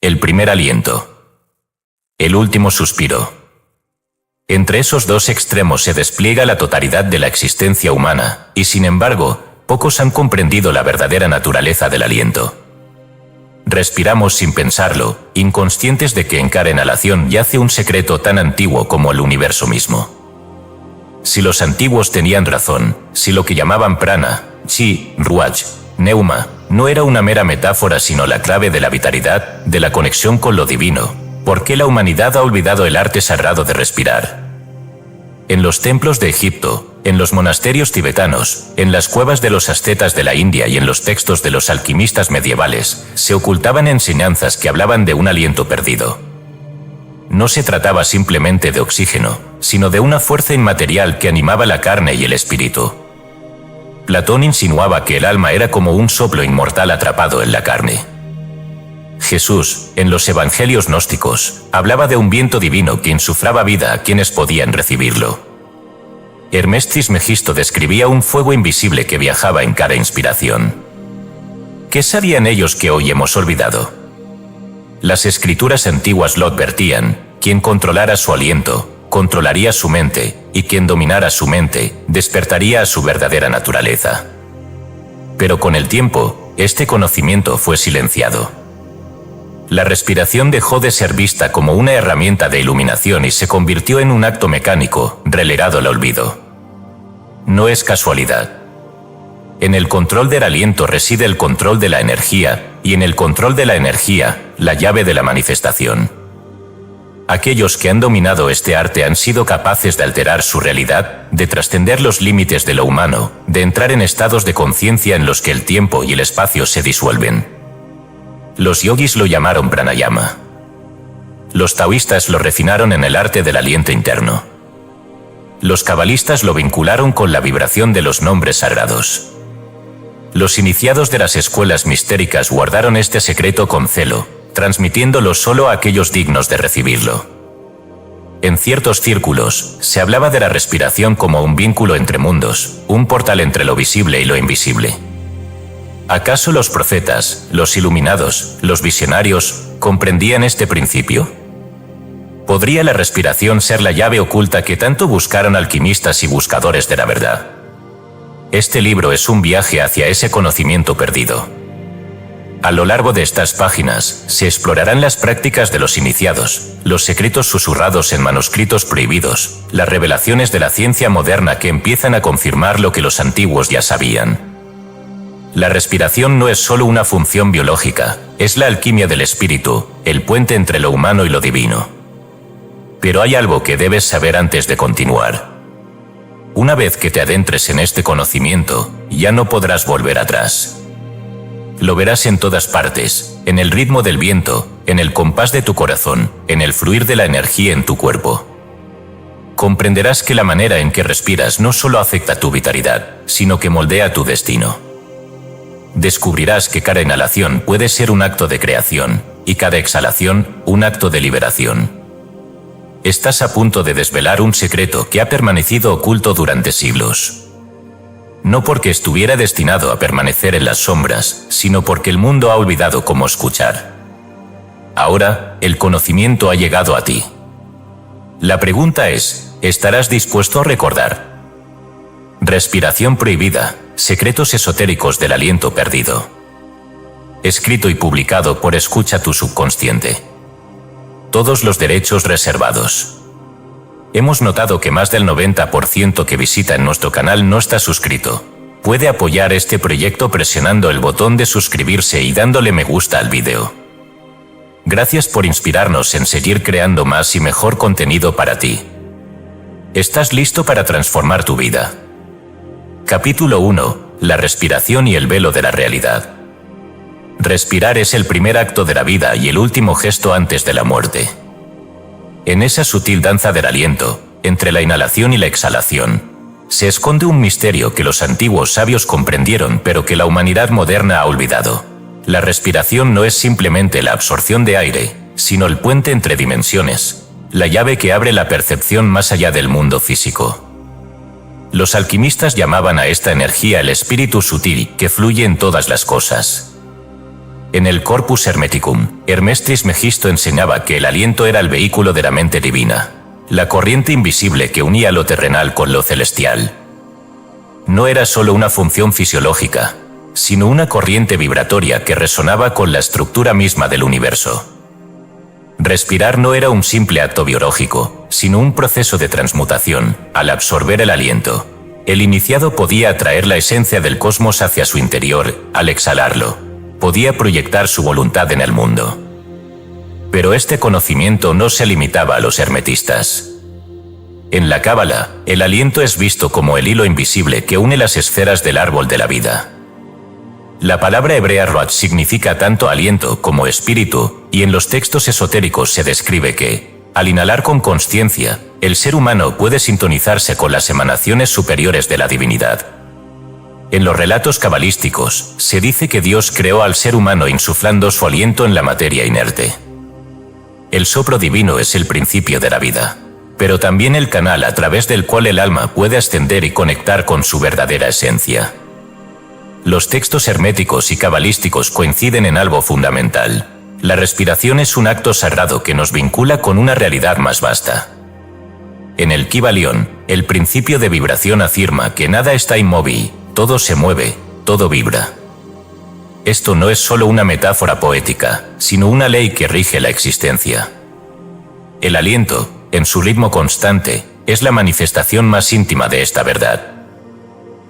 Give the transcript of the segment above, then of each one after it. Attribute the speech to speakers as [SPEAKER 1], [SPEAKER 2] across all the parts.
[SPEAKER 1] El primer aliento. El último suspiro. Entre esos dos extremos se despliega la totalidad de la existencia humana, y sin embargo, pocos han comprendido la verdadera naturaleza del aliento. Respiramos sin pensarlo, inconscientes de que en cada inhalación yace un secreto tan antiguo como el universo mismo. Si los antiguos tenían razón, si lo que llamaban prana, chi, ruach, neuma, no era una mera metáfora sino la clave de la vitalidad, de la conexión con lo divino, ¿por qué la humanidad ha olvidado el arte sagrado de respirar? En los templos de Egipto, en los monasterios tibetanos, en las cuevas de los ascetas de la India y en los textos de los alquimistas medievales, se ocultaban enseñanzas que hablaban de un aliento perdido. No se trataba simplemente de oxígeno, sino de una fuerza inmaterial que animaba la carne y el espíritu. Platón insinuaba que el alma era como un soplo inmortal atrapado en la carne. Jesús, en los evangelios gnósticos, hablaba de un viento divino que insuflaba vida a quienes podían recibirlo. Hermes Trismegisto describía un fuego invisible que viajaba en cada inspiración. ¿Qué sabían ellos que hoy hemos olvidado? Las escrituras antiguas lo advertían: quien controlara su aliento, controlaría su mente, y quien dominara su mente, despertaría a su verdadera naturaleza. Pero con el tiempo, este conocimiento fue silenciado. La respiración dejó de ser vista como una herramienta de iluminación y se convirtió en un acto mecánico, relegado al olvido. No es casualidad. En el control del aliento reside el control de la energía, y en el control de la energía, la llave de la manifestación. Aquellos que han dominado este arte han sido capaces de alterar su realidad, de trascender los límites de lo humano, de entrar en estados de conciencia en los que el tiempo y el espacio se disuelven. Los yogis lo llamaron pranayama. Los taoístas lo refinaron en el arte del aliento interno. Los cabalistas lo vincularon con la vibración de los nombres sagrados. Los iniciados de las escuelas mistéricas guardaron este secreto con celo, transmitiéndolo solo a aquellos dignos de recibirlo. En ciertos círculos, se hablaba de la respiración como un vínculo entre mundos, un portal entre lo visible y lo invisible. ¿Acaso los profetas, los iluminados, los visionarios, comprendían este principio? ¿Podría la respiración ser la llave oculta que tanto buscaron alquimistas y buscadores de la verdad? Este libro es un viaje hacia ese conocimiento perdido. A lo largo de estas páginas, se explorarán las prácticas de los iniciados, los secretos susurrados en manuscritos prohibidos, las revelaciones de la ciencia moderna que empiezan a confirmar lo que los antiguos ya sabían. La respiración no es solo una función biológica, es la alquimia del espíritu, el puente entre lo humano y lo divino. Pero hay algo que debes saber antes de continuar. Una vez que te adentres en este conocimiento, ya no podrás volver atrás. Lo verás en todas partes, en el ritmo del viento, en el compás de tu corazón, en el fluir de la energía en tu cuerpo. Comprenderás que la manera en que respiras no solo afecta tu vitalidad, sino que moldea tu destino. Descubrirás que cada inhalación puede ser un acto de creación, y cada exhalación, un acto de liberación. Estás a punto de desvelar un secreto que ha permanecido oculto durante siglos. No porque estuviera destinado a permanecer en las sombras, sino porque el mundo ha olvidado cómo escuchar. Ahora, el conocimiento ha llegado a ti. La pregunta es, ¿estarás dispuesto a recordar? Respiración prohibida, secretos esotéricos del aliento perdido. Escrito y publicado por Escucha tu subconsciente. Todos los derechos reservados. Hemos notado que más del 90% que visita en nuestro canal no está suscrito. Puede apoyar este proyecto presionando el botón de suscribirse y dándole me gusta al vídeo. Gracias por inspirarnos en seguir creando más y mejor contenido para ti. ¿Estás listo para transformar tu vida? Capítulo 1. La respiración y el velo de la realidad. Respirar es el primer acto de la vida y el último gesto antes de la muerte. En esa sutil danza del aliento, entre la inhalación y la exhalación, se esconde un misterio que los antiguos sabios comprendieron pero que la humanidad moderna ha olvidado. La respiración no es simplemente la absorción de aire, sino el puente entre dimensiones, la llave que abre la percepción más allá del mundo físico. Los alquimistas llamaban a esta energía el espíritu sutil que fluye en todas las cosas. En el Corpus Hermeticum, Hermes Trismegisto enseñaba que el aliento era el vehículo de la mente divina, la corriente invisible que unía lo terrenal con lo celestial. No era solo una función fisiológica, sino una corriente vibratoria que resonaba con la estructura misma del universo. Respirar no era un simple acto biológico, sino un proceso de transmutación. Al absorber el aliento, el iniciado podía atraer la esencia del cosmos hacia su interior. Al exhalarlo, podía proyectar su voluntad en el mundo. Pero este conocimiento no se limitaba a los hermetistas. En la Cábala, el aliento es visto como el hilo invisible que une las esferas del árbol de la vida. La palabra hebrea ruach significa tanto aliento como espíritu, y en los textos esotéricos se describe que, al inhalar con consciencia, el ser humano puede sintonizarse con las emanaciones superiores de la divinidad. En los relatos cabalísticos, se dice que Dios creó al ser humano insuflando su aliento en la materia inerte. El soplo divino es el principio de la vida, pero también el canal a través del cual el alma puede ascender y conectar con su verdadera esencia. Los textos herméticos y cabalísticos coinciden en algo fundamental. La respiración es un acto sagrado que nos vincula con una realidad más vasta. En el Kybalión, el principio de vibración afirma que nada está inmóvil, todo se mueve, todo vibra. Esto no es solo una metáfora poética, sino una ley que rige la existencia. El aliento, en su ritmo constante, es la manifestación más íntima de esta verdad.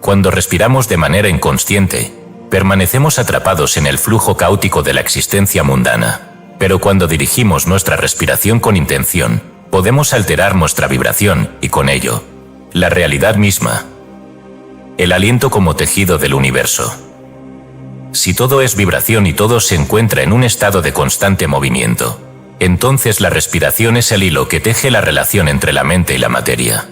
[SPEAKER 1] Cuando respiramos de manera inconsciente, permanecemos atrapados en el flujo caótico de la existencia mundana. Pero cuando dirigimos nuestra respiración con intención, podemos alterar nuestra vibración y con ello, la realidad misma. El aliento como tejido del universo. Si todo es vibración y todo se encuentra en un estado de constante movimiento, entonces la respiración es el hilo que teje la relación entre la mente y la materia.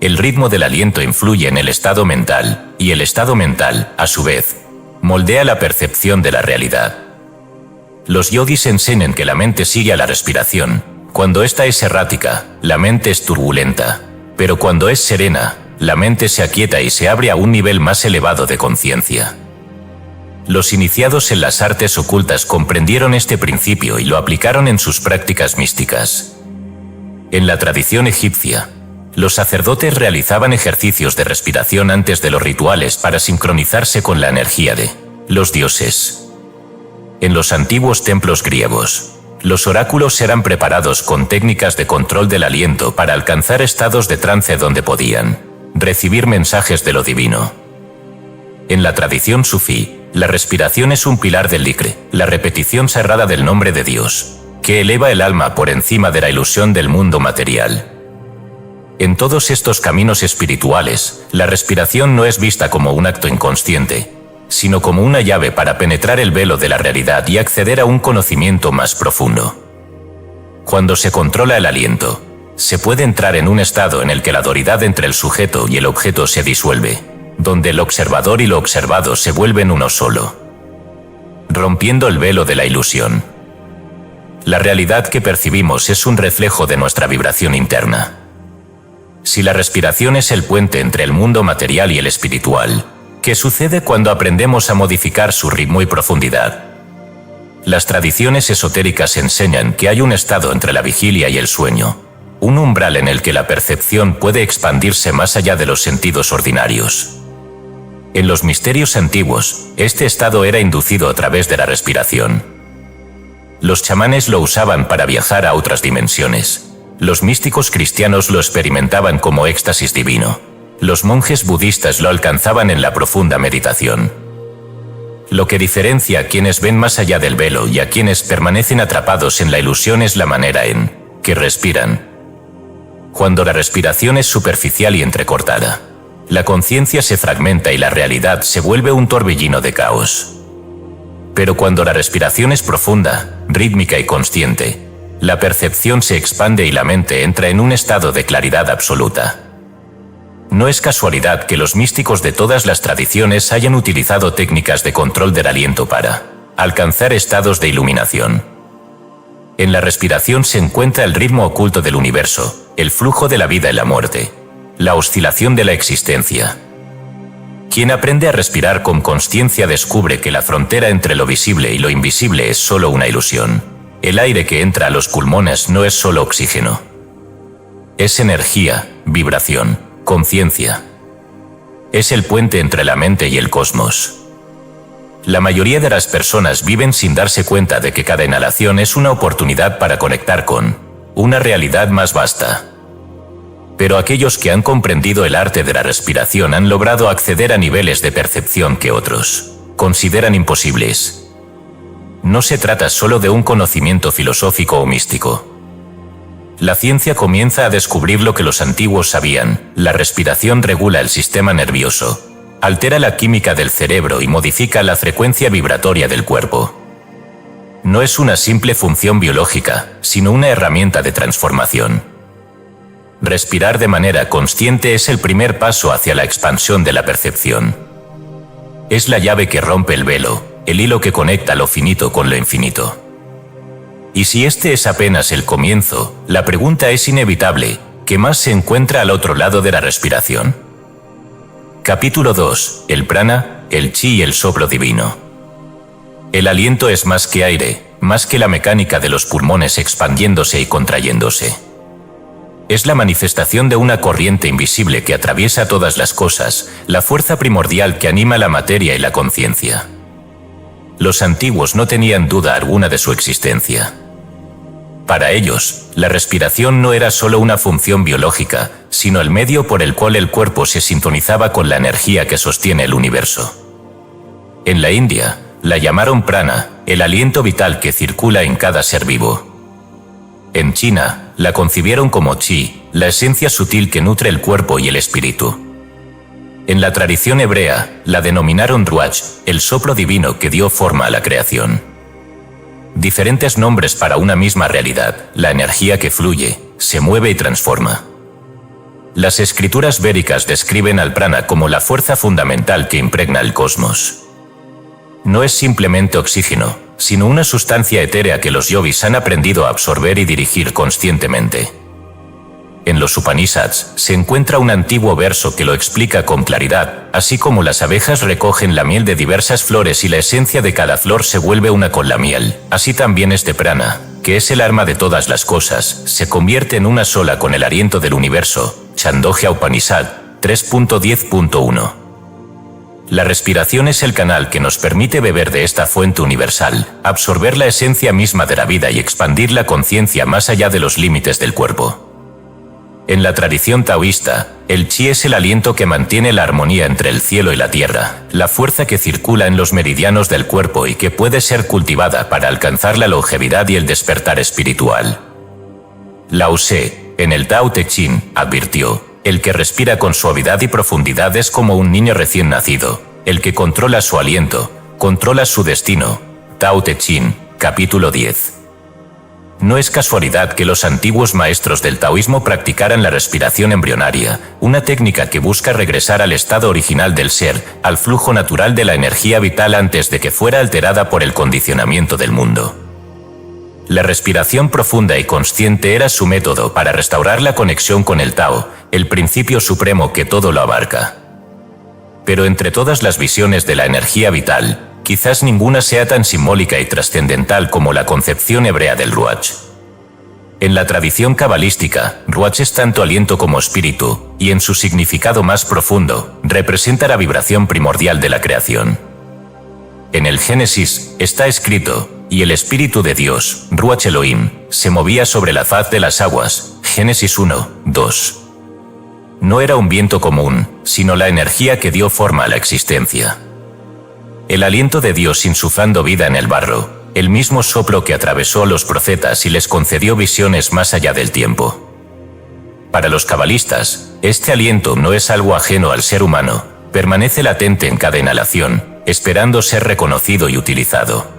[SPEAKER 1] El ritmo del aliento influye en el estado mental, y el estado mental, a su vez, moldea la percepción de la realidad. Los yogis enseñan que la mente sigue a la respiración. Cuando ésta es errática, la mente es turbulenta, pero cuando es serena, la mente se aquieta y se abre a un nivel más elevado de conciencia. Los iniciados en las artes ocultas comprendieron este principio y lo aplicaron en sus prácticas místicas. En la tradición egipcia, los sacerdotes realizaban ejercicios de respiración antes de los rituales para sincronizarse con la energía de los dioses. En los antiguos templos griegos, los oráculos eran preparados con técnicas de control del aliento para alcanzar estados de trance donde podían recibir mensajes de lo divino. En la tradición sufí, la respiración es un pilar del dhikr, la repetición sagrada del nombre de Dios, que eleva el alma por encima de la ilusión del mundo material. En todos estos caminos espirituales, la respiración no es vista como un acto inconsciente, sino como una llave para penetrar el velo de la realidad y acceder a un conocimiento más profundo. Cuando se controla el aliento, se puede entrar en un estado en el que la dualidad entre el sujeto y el objeto se disuelve, donde el observador y lo observado se vuelven uno solo, rompiendo el velo de la ilusión. La realidad que percibimos es un reflejo de nuestra vibración interna. Si la respiración es el puente entre el mundo material y el espiritual, ¿qué sucede cuando aprendemos a modificar su ritmo y profundidad? Las tradiciones esotéricas enseñan que hay un estado entre la vigilia y el sueño, un umbral en el que la percepción puede expandirse más allá de los sentidos ordinarios. En los misterios antiguos, este estado era inducido a través de la respiración. Los chamanes lo usaban para viajar a otras dimensiones. Los místicos cristianos lo experimentaban como éxtasis divino. Los monjes budistas lo alcanzaban en la profunda meditación. Lo que diferencia a quienes ven más allá del velo y a quienes permanecen atrapados en la ilusión es la manera en que respiran. Cuando la respiración es superficial y entrecortada, la conciencia se fragmenta y la realidad se vuelve un torbellino de caos. Pero cuando la respiración es profunda, rítmica y consciente, la percepción se expande y la mente entra en un estado de claridad absoluta. No es casualidad que los místicos de todas las tradiciones hayan utilizado técnicas de control del aliento para alcanzar estados de iluminación. En la respiración se encuentra el ritmo oculto del universo, el flujo de la vida y la muerte, la oscilación de la existencia. Quien aprende a respirar con consciencia descubre que la frontera entre lo visible y lo invisible es solo una ilusión. El aire que entra a los pulmones no es solo oxígeno. Es energía, vibración, conciencia. Es el puente entre la mente y el cosmos. La mayoría de las personas viven sin darse cuenta de que cada inhalación es una oportunidad para conectar con una realidad más vasta. Pero aquellos que han comprendido el arte de la respiración han logrado acceder a niveles de percepción que otros consideran imposibles. No se trata solo de un conocimiento filosófico o místico. La ciencia comienza a descubrir lo que los antiguos sabían: la respiración regula el sistema nervioso, altera la química del cerebro y modifica la frecuencia vibratoria del cuerpo. No es una simple función biológica, sino una herramienta de transformación. Respirar de manera consciente es el primer paso hacia la expansión de la percepción. Es la llave que rompe el velo, el hilo que conecta lo finito con lo infinito. Y si este es apenas el comienzo, la pregunta es inevitable: ¿qué más se encuentra al otro lado de la respiración? Capítulo 2. El prana, el chi y el soplo divino. El aliento es más que aire, más que la mecánica de los pulmones expandiéndose y contrayéndose. Es la manifestación de una corriente invisible que atraviesa todas las cosas, la fuerza primordial que anima la materia y la conciencia. Los antiguos no tenían duda alguna de su existencia. Para ellos, la respiración no era solo una función biológica, sino el medio por el cual el cuerpo se sintonizaba con la energía que sostiene el universo. En la India, la llamaron prana, el aliento vital que circula en cada ser vivo. En China, la concibieron como chi, la esencia sutil que nutre el cuerpo y el espíritu. En la tradición hebrea, la denominaron ruach, el soplo divino que dio forma a la creación. Diferentes nombres para una misma realidad, la energía que fluye, se mueve y transforma. Las escrituras védicas describen al prana como la fuerza fundamental que impregna el cosmos. No es simplemente oxígeno, sino una sustancia etérea que los yogis han aprendido a absorber y dirigir conscientemente. En los Upanishads se encuentra un antiguo verso que lo explica con claridad: así como las abejas recogen la miel de diversas flores y la esencia de cada flor se vuelve una con la miel, así también este prana, que es el arma de todas las cosas, se convierte en una sola con el aliento del universo. Chandogya Upanishad 3.10.1. La respiración es el canal que nos permite beber de esta fuente universal, absorber la esencia misma de la vida y expandir la conciencia más allá de los límites del cuerpo. En la tradición taoísta, el chi es el aliento que mantiene la armonía entre el cielo y la tierra, la fuerza que circula en los meridianos del cuerpo y que puede ser cultivada para alcanzar la longevidad y el despertar espiritual. Lao Tse, en el Tao Te Ching, advirtió: el que respira con suavidad y profundidad es como un niño recién nacido. El que controla su aliento, controla su destino. Tao Te Ching, capítulo 10. No es casualidad que los antiguos maestros del taoísmo practicaran la respiración embrionaria, una técnica que busca regresar al estado original del ser, al flujo natural de la energía vital antes de que fuera alterada por el condicionamiento del mundo. La respiración profunda y consciente era su método para restaurar la conexión con el Tao, el principio supremo que todo lo abarca. Pero entre todas las visiones de la energía vital, quizás ninguna sea tan simbólica y trascendental como la concepción hebrea del ruach. En la tradición cabalística, ruach es tanto aliento como espíritu, y en su significado más profundo, representa la vibración primordial de la creación. En el Génesis, está escrito: y el Espíritu de Dios, Ruach Elohim, se movía sobre la faz de las aguas. Génesis 1, 2. No era un viento común, sino la energía que dio forma a la existencia. El aliento de Dios insuflando vida en el barro, el mismo soplo que atravesó a los profetas y les concedió visiones más allá del tiempo. Para los cabalistas, este aliento no es algo ajeno al ser humano, permanece latente en cada inhalación, esperando ser reconocido y utilizado.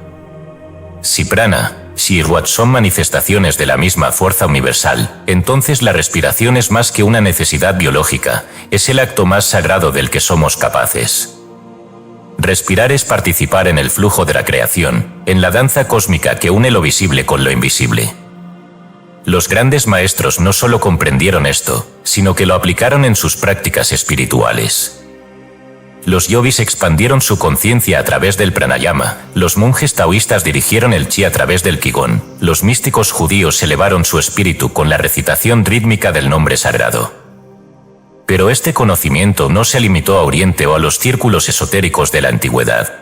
[SPEAKER 1] Si prana, si ruach son manifestaciones de la misma fuerza universal, entonces la respiración es más que una necesidad biológica, es el acto más sagrado del que somos capaces. Respirar es participar en el flujo de la creación, en la danza cósmica que une lo visible con lo invisible. Los grandes maestros no solo comprendieron esto, sino que lo aplicaron en sus prácticas espirituales. Los yogis expandieron su conciencia a través del pranayama, los monjes taoístas dirigieron el chi a través del qigong, los místicos judíos elevaron su espíritu con la recitación rítmica del nombre sagrado. Pero este conocimiento no se limitó a Oriente o a los círculos esotéricos de la antigüedad.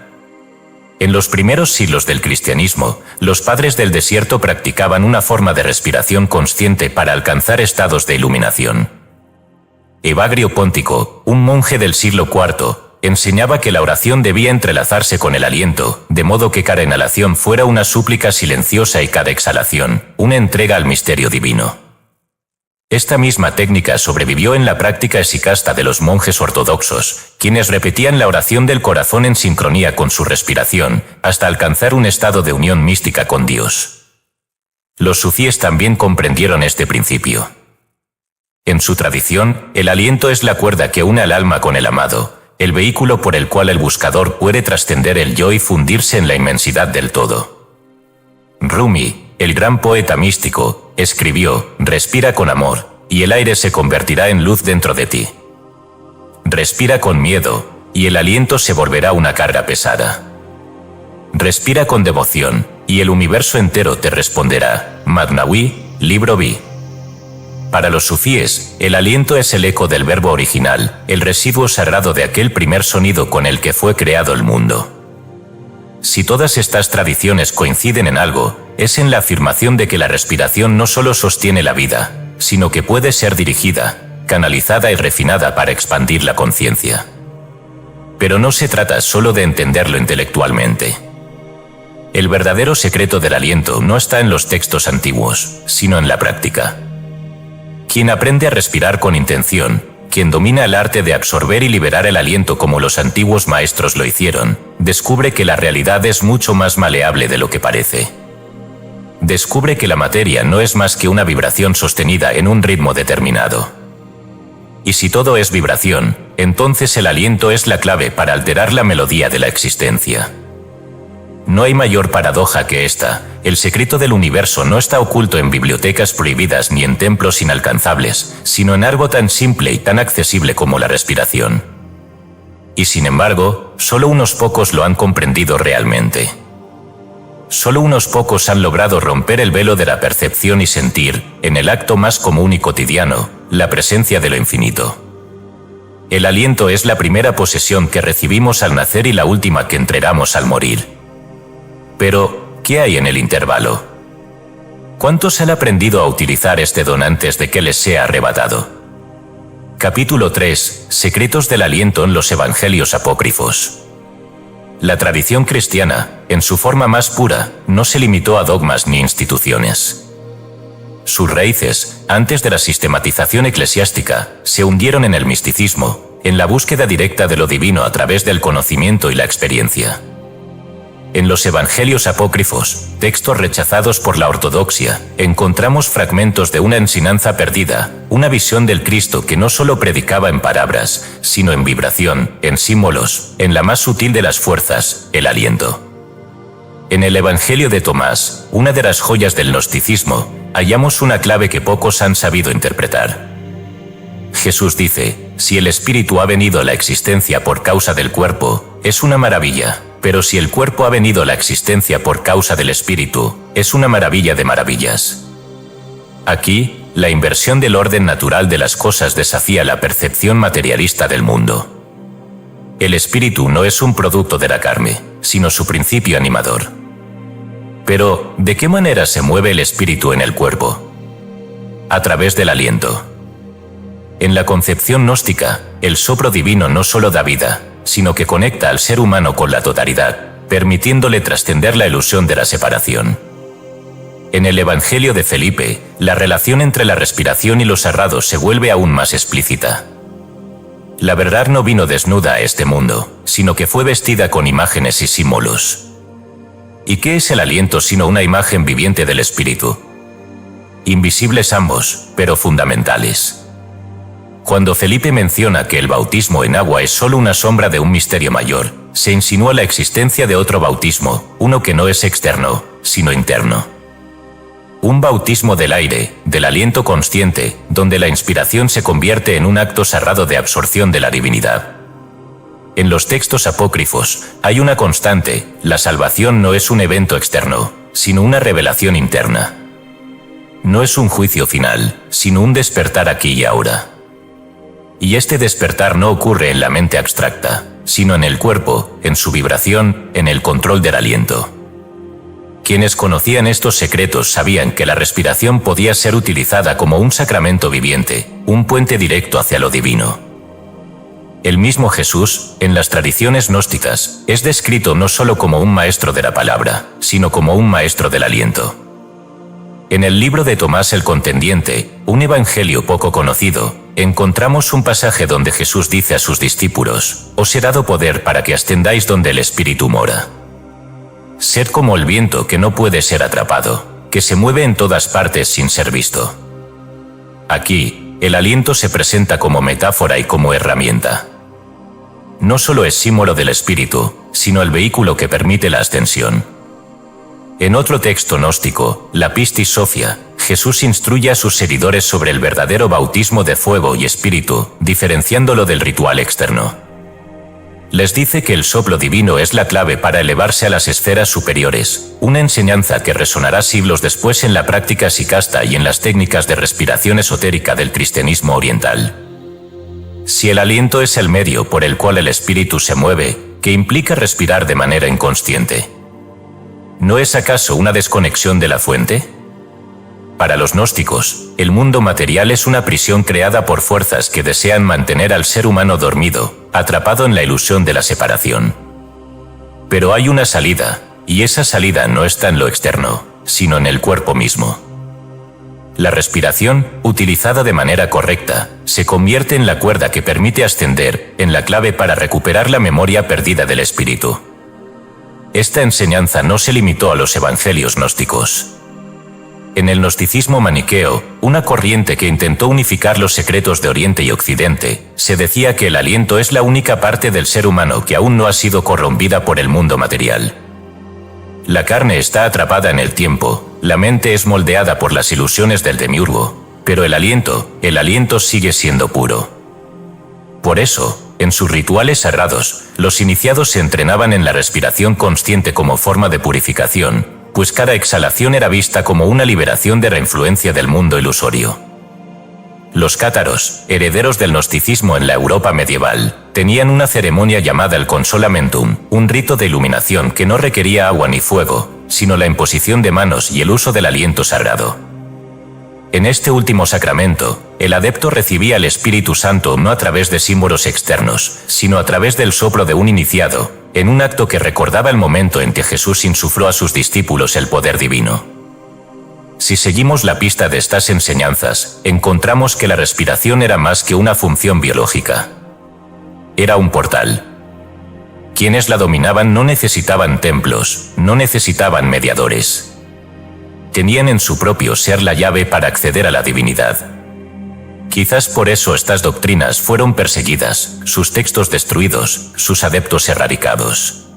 [SPEAKER 1] En los primeros siglos del cristianismo, los padres del desierto practicaban una forma de respiración consciente para alcanzar estados de iluminación. Evagrio Póntico, un monje del siglo IV, enseñaba que la oración debía entrelazarse con el aliento, de modo que cada inhalación fuera una súplica silenciosa y cada exhalación, una entrega al misterio divino. Esta misma técnica sobrevivió en la práctica esicasta de los monjes ortodoxos, quienes repetían la oración del corazón en sincronía con su respiración, hasta alcanzar un estado de unión mística con Dios. Los sufíes también comprendieron este principio. En su tradición, el aliento es la cuerda que une al alma con el amado, el vehículo por el cual el buscador puede trascender el yo y fundirse en la inmensidad del todo. Rumi, el gran poeta místico, escribió: respira con amor, y el aire se convertirá en luz dentro de ti. Respira con miedo, y el aliento se volverá una carga pesada. Respira con devoción, y el universo entero te responderá. Magnawi, libro B. Para los sufíes, el aliento es el eco del verbo original, el residuo sagrado de aquel primer sonido con el que fue creado el mundo. Si todas estas tradiciones coinciden en algo, es en la afirmación de que la respiración no solo sostiene la vida, sino que puede ser dirigida, canalizada y refinada para expandir la conciencia. Pero no se trata solo de entenderlo intelectualmente. El verdadero secreto del aliento no está en los textos antiguos, sino en la práctica. Quien aprende a respirar con intención, quien domina el arte de absorber y liberar el aliento como los antiguos maestros lo hicieron, descubre que la realidad es mucho más maleable de lo que parece. Descubre que la materia no es más que una vibración sostenida en un ritmo determinado. Y si todo es vibración, entonces el aliento es la clave para alterar la melodía de la existencia. No hay mayor paradoja que esta: el secreto del universo no está oculto en bibliotecas prohibidas ni en templos inalcanzables, sino en algo tan simple y tan accesible como la respiración. Y sin embargo, solo unos pocos lo han comprendido realmente. Solo unos pocos han logrado romper el velo de la percepción y sentir, en el acto más común y cotidiano, la presencia de lo infinito. El aliento es la primera posesión que recibimos al nacer y la última que entregamos al morir. Pero, ¿qué hay en el intervalo? ¿Cuántos han aprendido a utilizar este don antes de que les sea arrebatado? Capítulo 3. Secretos del aliento en los Evangelios apócrifos. La tradición cristiana, en su forma más pura, no se limitó a dogmas ni instituciones. Sus raíces, antes de la sistematización eclesiástica, se hundieron en el misticismo, en la búsqueda directa de lo divino a través del conocimiento y la experiencia. En los Evangelios apócrifos, textos rechazados por la ortodoxia, encontramos fragmentos de una enseñanza perdida, una visión del Cristo que no solo predicaba en palabras, sino en vibración, en símbolos, en la más sutil de las fuerzas, el aliento. En el Evangelio de Tomás, una de las joyas del gnosticismo, hallamos una clave que pocos han sabido interpretar. Jesús dice: si el espíritu ha venido a la existencia por causa del cuerpo, es una maravilla. Pero si el cuerpo ha venido a la existencia por causa del espíritu, es una maravilla de maravillas. Aquí, la inversión del orden natural de las cosas desafía la percepción materialista del mundo. El espíritu no es un producto de la carne, sino su principio animador. Pero, ¿de qué manera se mueve el espíritu en el cuerpo? A través del aliento. En la concepción gnóstica, el soplo divino no solo da vida, sino que conecta al ser humano con la totalidad, permitiéndole trascender la ilusión de la separación. En el Evangelio de Felipe, la relación entre la respiración y lo sagrado se vuelve aún más explícita. La verdad no vino desnuda a este mundo, sino que fue vestida con imágenes y símbolos. ¿Y qué es el aliento sino una imagen viviente del espíritu? Invisibles ambos, pero fundamentales. Cuando Felipe menciona que el bautismo en agua es solo una sombra de un misterio mayor, se insinúa la existencia de otro bautismo, uno que no es externo, sino interno. Un bautismo del aire, del aliento consciente, donde la inspiración se convierte en un acto sagrado de absorción de la divinidad. En los textos apócrifos, hay una constante: la salvación no es un evento externo, sino una revelación interna. No es un juicio final, sino un despertar aquí y ahora. Y este despertar no ocurre en la mente abstracta, sino en el cuerpo, en su vibración, en el control del aliento. Quienes conocían estos secretos sabían que la respiración podía ser utilizada como un sacramento viviente, un puente directo hacia lo divino. El mismo Jesús, en las tradiciones gnósticas, es descrito no solo como un maestro de la palabra, sino como un maestro del aliento. En el libro de Tomás el Contendiente, un evangelio poco conocido, encontramos un pasaje donde Jesús dice a sus discípulos: «Os he dado poder para que ascendáis donde el Espíritu mora. Sed como el viento que no puede ser atrapado, que se mueve en todas partes sin ser visto». Aquí, el aliento se presenta como metáfora y como herramienta. No solo es símbolo del Espíritu, sino el vehículo que permite la ascensión. En otro texto gnóstico, la Pistis Sophia, Jesús instruye a sus seguidores sobre el verdadero bautismo de fuego y espíritu, diferenciándolo del ritual externo. Les dice que el soplo divino es la clave para elevarse a las esferas superiores, una enseñanza que resonará siglos después en la práctica sicasta y en las técnicas de respiración esotérica del cristianismo oriental. Si el aliento es el medio por el cual el espíritu se mueve, ¿qué implica respirar de manera inconsciente? ¿No es acaso una desconexión de la fuente? Para los gnósticos, el mundo material es una prisión creada por fuerzas que desean mantener al ser humano dormido, atrapado en la ilusión de la separación. Pero hay una salida, y esa salida no está en lo externo, sino en el cuerpo mismo. La respiración, utilizada de manera correcta, se convierte en la cuerda que permite ascender, en la clave para recuperar la memoria perdida del espíritu. Esta enseñanza no se limitó a los evangelios gnósticos. En el gnosticismo maniqueo, una corriente que intentó unificar los secretos de Oriente y Occidente, se decía que el aliento es la única parte del ser humano que aún no ha sido corrompida por el mundo material. La carne está atrapada en el tiempo, la mente es moldeada por las ilusiones del demiurgo, pero el aliento sigue siendo puro. Por eso, en sus rituales sagrados, los iniciados se entrenaban en la respiración consciente como forma de purificación, pues cada exhalación era vista como una liberación de la influencia del mundo ilusorio. Los cátaros, herederos del gnosticismo en la Europa medieval, tenían una ceremonia llamada el consolamentum, un rito de iluminación que no requería agua ni fuego, sino la imposición de manos y el uso del aliento sagrado. En este último sacramento, el adepto recibía el Espíritu Santo no a través de símbolos externos, sino a través del soplo de un iniciado, en un acto que recordaba el momento en que Jesús insufló a sus discípulos el poder divino. Si seguimos la pista de estas enseñanzas, encontramos que la respiración era más que una función biológica. Era un portal. Quienes la dominaban no necesitaban templos, no necesitaban mediadores. Tenían en su propio ser la llave para acceder a la divinidad. Quizás por eso estas doctrinas fueron perseguidas, sus textos destruidos, sus adeptos erradicados.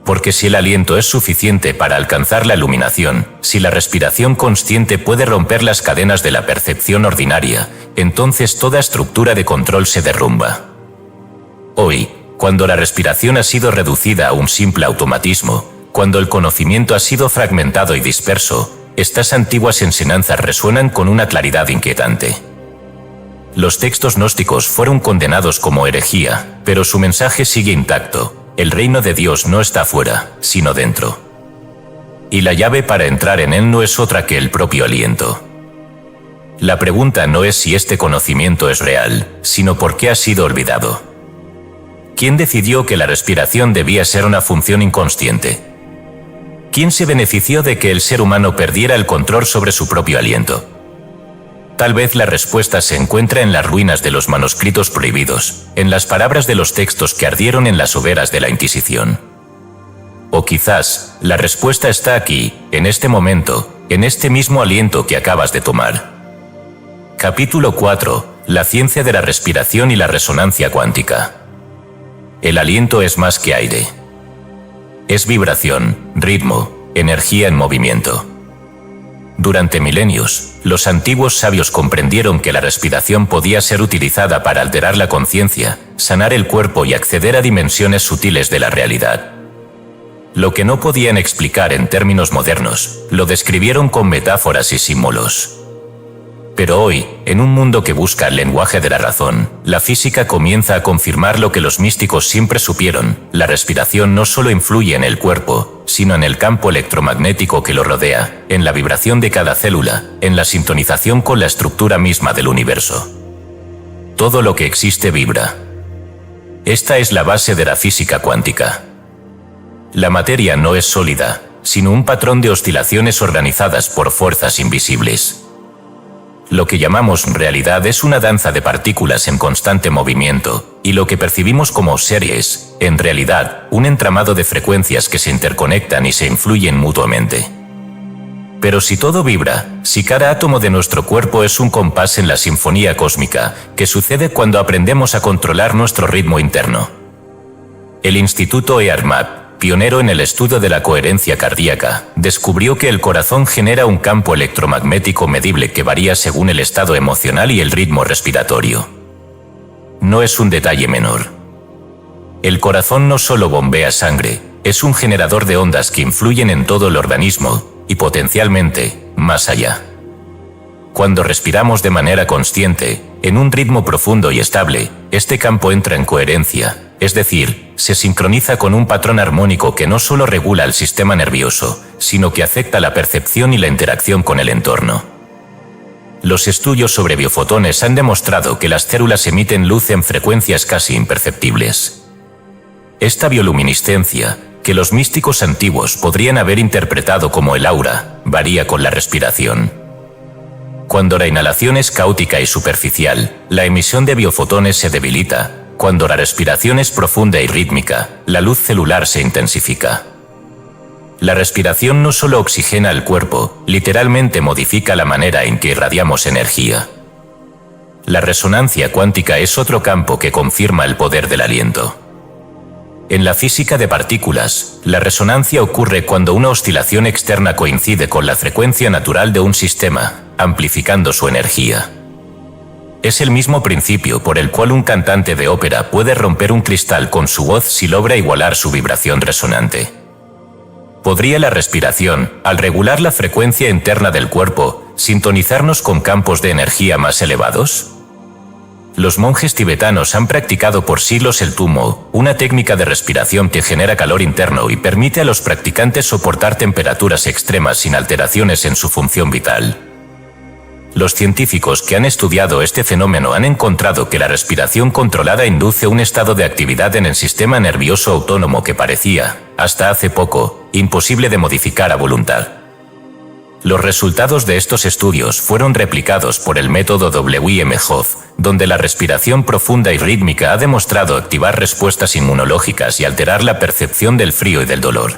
[SPEAKER 1] Porque si el aliento es suficiente para alcanzar la iluminación, si la respiración consciente puede romper las cadenas de la percepción ordinaria, entonces toda estructura de control se derrumba. Hoy, cuando la respiración ha sido reducida a un simple automatismo, cuando el conocimiento ha sido fragmentado y disperso, estas antiguas enseñanzas resuenan con una claridad inquietante. Los textos gnósticos fueron condenados como herejía, pero su mensaje sigue intacto: el reino de Dios no está fuera, sino dentro. Y la llave para entrar en él no es otra que el propio aliento. La pregunta no es si este conocimiento es real, sino por qué ha sido olvidado. ¿Quién decidió que la respiración debía ser una función inconsciente? ¿Quién se benefició de que el ser humano perdiera el control sobre su propio aliento? Tal vez la respuesta se encuentra en las ruinas de los manuscritos prohibidos, en las palabras de los textos que ardieron en las hogueras de la Inquisición. O quizás, la respuesta está aquí, en este momento, en este mismo aliento que acabas de tomar. Capítulo 4. La ciencia de la respiración y la resonancia cuántica. El aliento es más que aire. Es vibración, ritmo, energía en movimiento. Durante milenios, los antiguos sabios comprendieron que la respiración podía ser utilizada para alterar la conciencia, sanar el cuerpo y acceder a dimensiones sutiles de la realidad. Lo que no podían explicar en términos modernos, lo describieron con metáforas y símbolos. Pero hoy, en un mundo que busca el lenguaje de la razón, la física comienza a confirmar lo que los místicos siempre supieron: la respiración no solo influye en el cuerpo, sino en el campo electromagnético que lo rodea, en la vibración de cada célula, en la sintonización con la estructura misma del universo. Todo lo que existe vibra. Esta es la base de la física cuántica. La materia no es sólida, sino un patrón de oscilaciones organizadas por fuerzas invisibles. Lo que llamamos realidad es una danza de partículas en constante movimiento, y lo que percibimos como series, en realidad, un entramado de frecuencias que se interconectan y se influyen mutuamente. Pero si todo vibra, si cada átomo de nuestro cuerpo es un compás en la sinfonía cósmica, ¿qué sucede cuando aprendemos a controlar nuestro ritmo interno? El Instituto EARMAP, pionero en el estudio de la coherencia cardíaca, descubrió que el corazón genera un campo electromagnético medible que varía según el estado emocional y el ritmo respiratorio. No es un detalle menor. El corazón no solo bombea sangre, es un generador de ondas que influyen en todo el organismo, y potencialmente, más allá. Cuando respiramos de manera consciente, en un ritmo profundo y estable, este campo entra en coherencia, es decir, se sincroniza con un patrón armónico que no solo regula el sistema nervioso, sino que afecta la percepción y la interacción con el entorno. Los estudios sobre biofotones han demostrado que las células emiten luz en frecuencias casi imperceptibles. Esta bioluminiscencia, que los místicos antiguos podrían haber interpretado como el aura, varía con la respiración. Cuando la inhalación es caótica y superficial, la emisión de biofotones se debilita. Cuando la respiración es profunda y rítmica, la luz celular se intensifica. La respiración no solo oxigena el cuerpo, literalmente modifica la manera en que irradiamos energía. La resonancia cuántica es otro campo que confirma el poder del aliento. En la física de partículas, la resonancia ocurre cuando una oscilación externa coincide con la frecuencia natural de un sistema, amplificando su energía. Es el mismo principio por el cual un cantante de ópera puede romper un cristal con su voz si logra igualar su vibración resonante. ¿Podría la respiración, al regular la frecuencia interna del cuerpo, sintonizarnos con campos de energía más elevados? Los monjes tibetanos han practicado por siglos el tumo, una técnica de respiración que genera calor interno y permite a los practicantes soportar temperaturas extremas sin alteraciones en su función vital. Los científicos que han estudiado este fenómeno han encontrado que la respiración controlada induce un estado de actividad en el sistema nervioso autónomo que parecía, hasta hace poco, imposible de modificar a voluntad. Los resultados de estos estudios fueron replicados por el método Wim Hof, donde la respiración profunda y rítmica ha demostrado activar respuestas inmunológicas y alterar la percepción del frío y del dolor.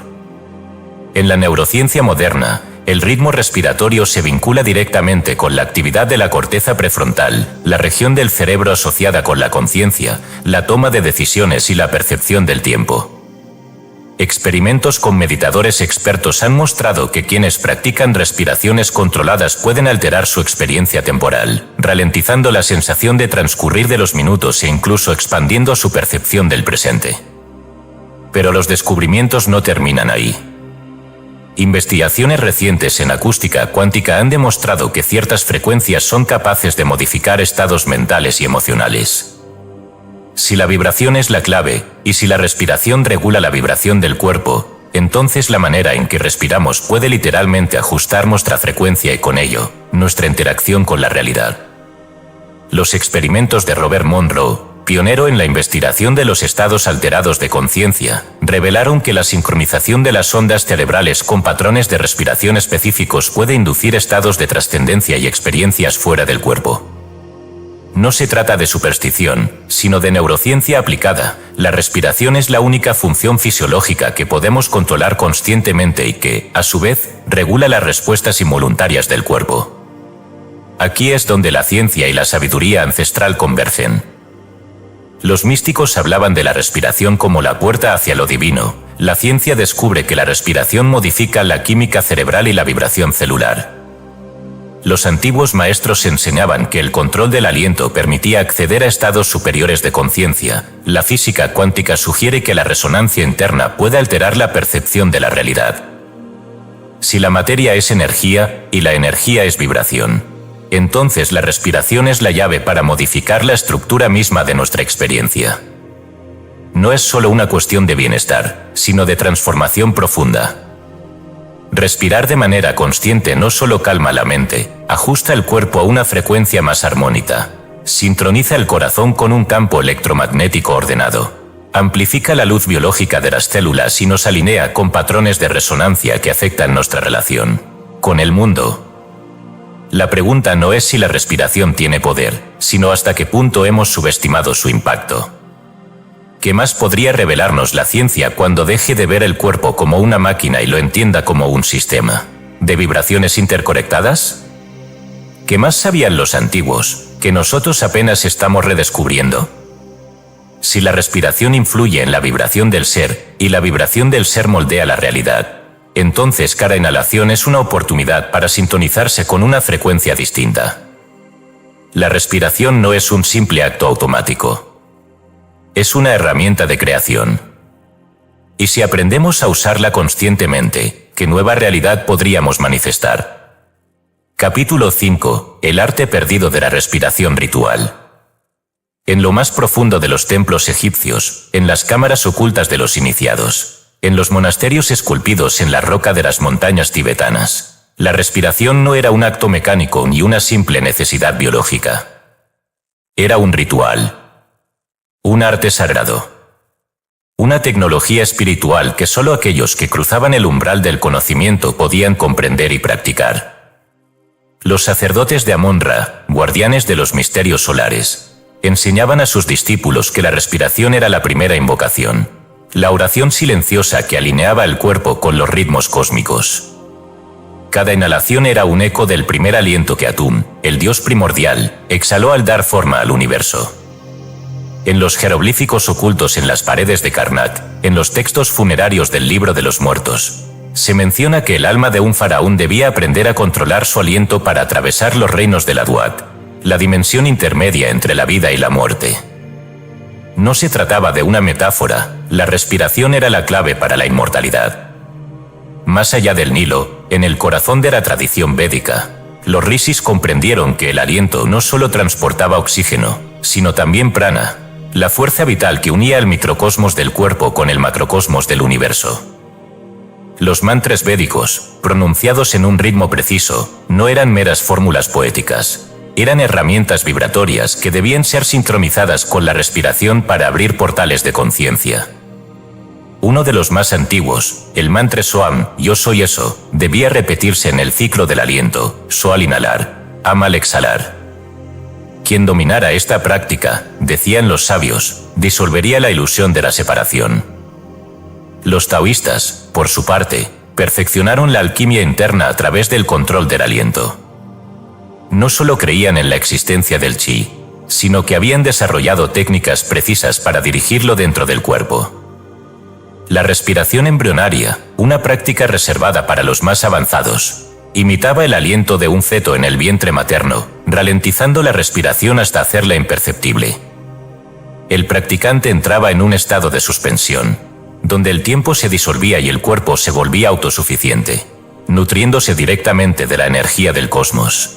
[SPEAKER 1] En la neurociencia moderna, el ritmo respiratorio se vincula directamente con la actividad de la corteza prefrontal, la región del cerebro asociada con la conciencia, la toma de decisiones y la percepción del tiempo. Experimentos con meditadores expertos han mostrado que quienes practican respiraciones controladas pueden alterar su experiencia temporal, ralentizando la sensación de transcurrir de los minutos e incluso expandiendo su percepción del presente. Pero los descubrimientos no terminan ahí. Investigaciones recientes en acústica cuántica han demostrado que ciertas frecuencias son capaces de modificar estados mentales y emocionales. Si la vibración es la clave, y si la respiración regula la vibración del cuerpo, entonces la manera en que respiramos puede literalmente ajustar nuestra frecuencia y con ello, nuestra interacción con la realidad. Los experimentos de Robert Monroe, pionero en la investigación de los estados alterados de conciencia, revelaron que la sincronización de las ondas cerebrales con patrones de respiración específicos puede inducir estados de trascendencia y experiencias fuera del cuerpo. No se trata de superstición, sino de neurociencia aplicada. La respiración es la única función fisiológica que podemos controlar conscientemente y que, a su vez, regula las respuestas involuntarias del cuerpo. Aquí es donde la ciencia y la sabiduría ancestral convergen. Los místicos hablaban de la respiración como la puerta hacia lo divino. La ciencia descubre que la respiración modifica la química cerebral y la vibración celular. Los antiguos maestros enseñaban que el control del aliento permitía acceder a estados superiores de conciencia. La física cuántica sugiere que la resonancia interna puede alterar la percepción de la realidad. Si la materia es energía y la energía es vibración, entonces la respiración es la llave para modificar la estructura misma de nuestra experiencia. No es solo una cuestión de bienestar, sino de transformación profunda. Respirar de manera consciente no solo calma la mente, ajusta el cuerpo a una frecuencia más armónica, sincroniza el corazón con un campo electromagnético ordenado, amplifica la luz biológica de las células y nos alinea con patrones de resonancia que afectan nuestra relación con el mundo. La pregunta no es si la respiración tiene poder, sino hasta qué punto hemos subestimado su impacto. ¿Qué más podría revelarnos la ciencia cuando deje de ver el cuerpo como una máquina y lo entienda como un sistema de vibraciones interconectadas? ¿Qué más sabían los antiguos, que nosotros apenas estamos redescubriendo? Si la respiración influye en la vibración del ser, y la vibración del ser moldea la realidad, entonces cada inhalación es una oportunidad para sintonizarse con una frecuencia distinta. La respiración no es un simple acto automático. Es una herramienta de creación. Y si aprendemos a usarla conscientemente, ¿qué nueva realidad podríamos manifestar? Capítulo 5. El arte perdido de la respiración ritual. En lo más profundo de los templos egipcios, en las cámaras ocultas de los iniciados, en los monasterios esculpidos en la roca de las montañas tibetanas, la respiración no era un acto mecánico ni una simple necesidad biológica. Era un ritual. Un arte sagrado. Una tecnología espiritual que solo aquellos que cruzaban el umbral del conocimiento podían comprender y practicar. Los sacerdotes de Amon-Ra, guardianes de los misterios solares, enseñaban a sus discípulos que la respiración era la primera invocación, la oración silenciosa que alineaba el cuerpo con los ritmos cósmicos. Cada inhalación era un eco del primer aliento que Atum, el dios primordial, exhaló al dar forma al universo. En los jeroglíficos ocultos en las paredes de Karnak, en los textos funerarios del Libro de los Muertos, se menciona que el alma de un faraón debía aprender a controlar su aliento para atravesar los reinos de la Duat, la dimensión intermedia entre la vida y la muerte. No se trataba de una metáfora, la respiración era la clave para la inmortalidad. Más allá del Nilo, en el corazón de la tradición védica, los rishis comprendieron que el aliento no solo transportaba oxígeno, sino también prana, la fuerza vital que unía el microcosmos del cuerpo con el macrocosmos del universo. Los mantras védicos, pronunciados en un ritmo preciso, no eran meras fórmulas poéticas, eran herramientas vibratorias que debían ser sincronizadas con la respiración para abrir portales de conciencia. Uno de los más antiguos, el mantra Soam, yo soy eso, debía repetirse en el ciclo del aliento, So al inhalar, Am al exhalar. Quien dominara esta práctica, decían los sabios, disolvería la ilusión de la separación. Los taoístas, por su parte, perfeccionaron la alquimia interna a través del control del aliento. No solo creían en la existencia del chi, sino que habían desarrollado técnicas precisas para dirigirlo dentro del cuerpo. La respiración embrionaria, una práctica reservada para los más avanzados, imitaba el aliento de un feto en el vientre materno, ralentizando la respiración hasta hacerla imperceptible. El practicante entraba en un estado de suspensión, donde el tiempo se disolvía y el cuerpo se volvía autosuficiente, nutriéndose directamente de la energía del cosmos.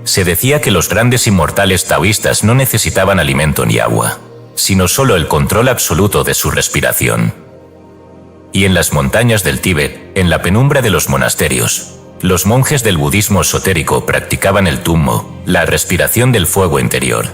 [SPEAKER 1] Se decía que los grandes inmortales taoístas no necesitaban alimento ni agua, sino solo el control absoluto de su respiración. Y en las montañas del Tíbet, en la penumbra de los monasterios, los monjes del budismo esotérico practicaban el tummo, la respiración del fuego interior.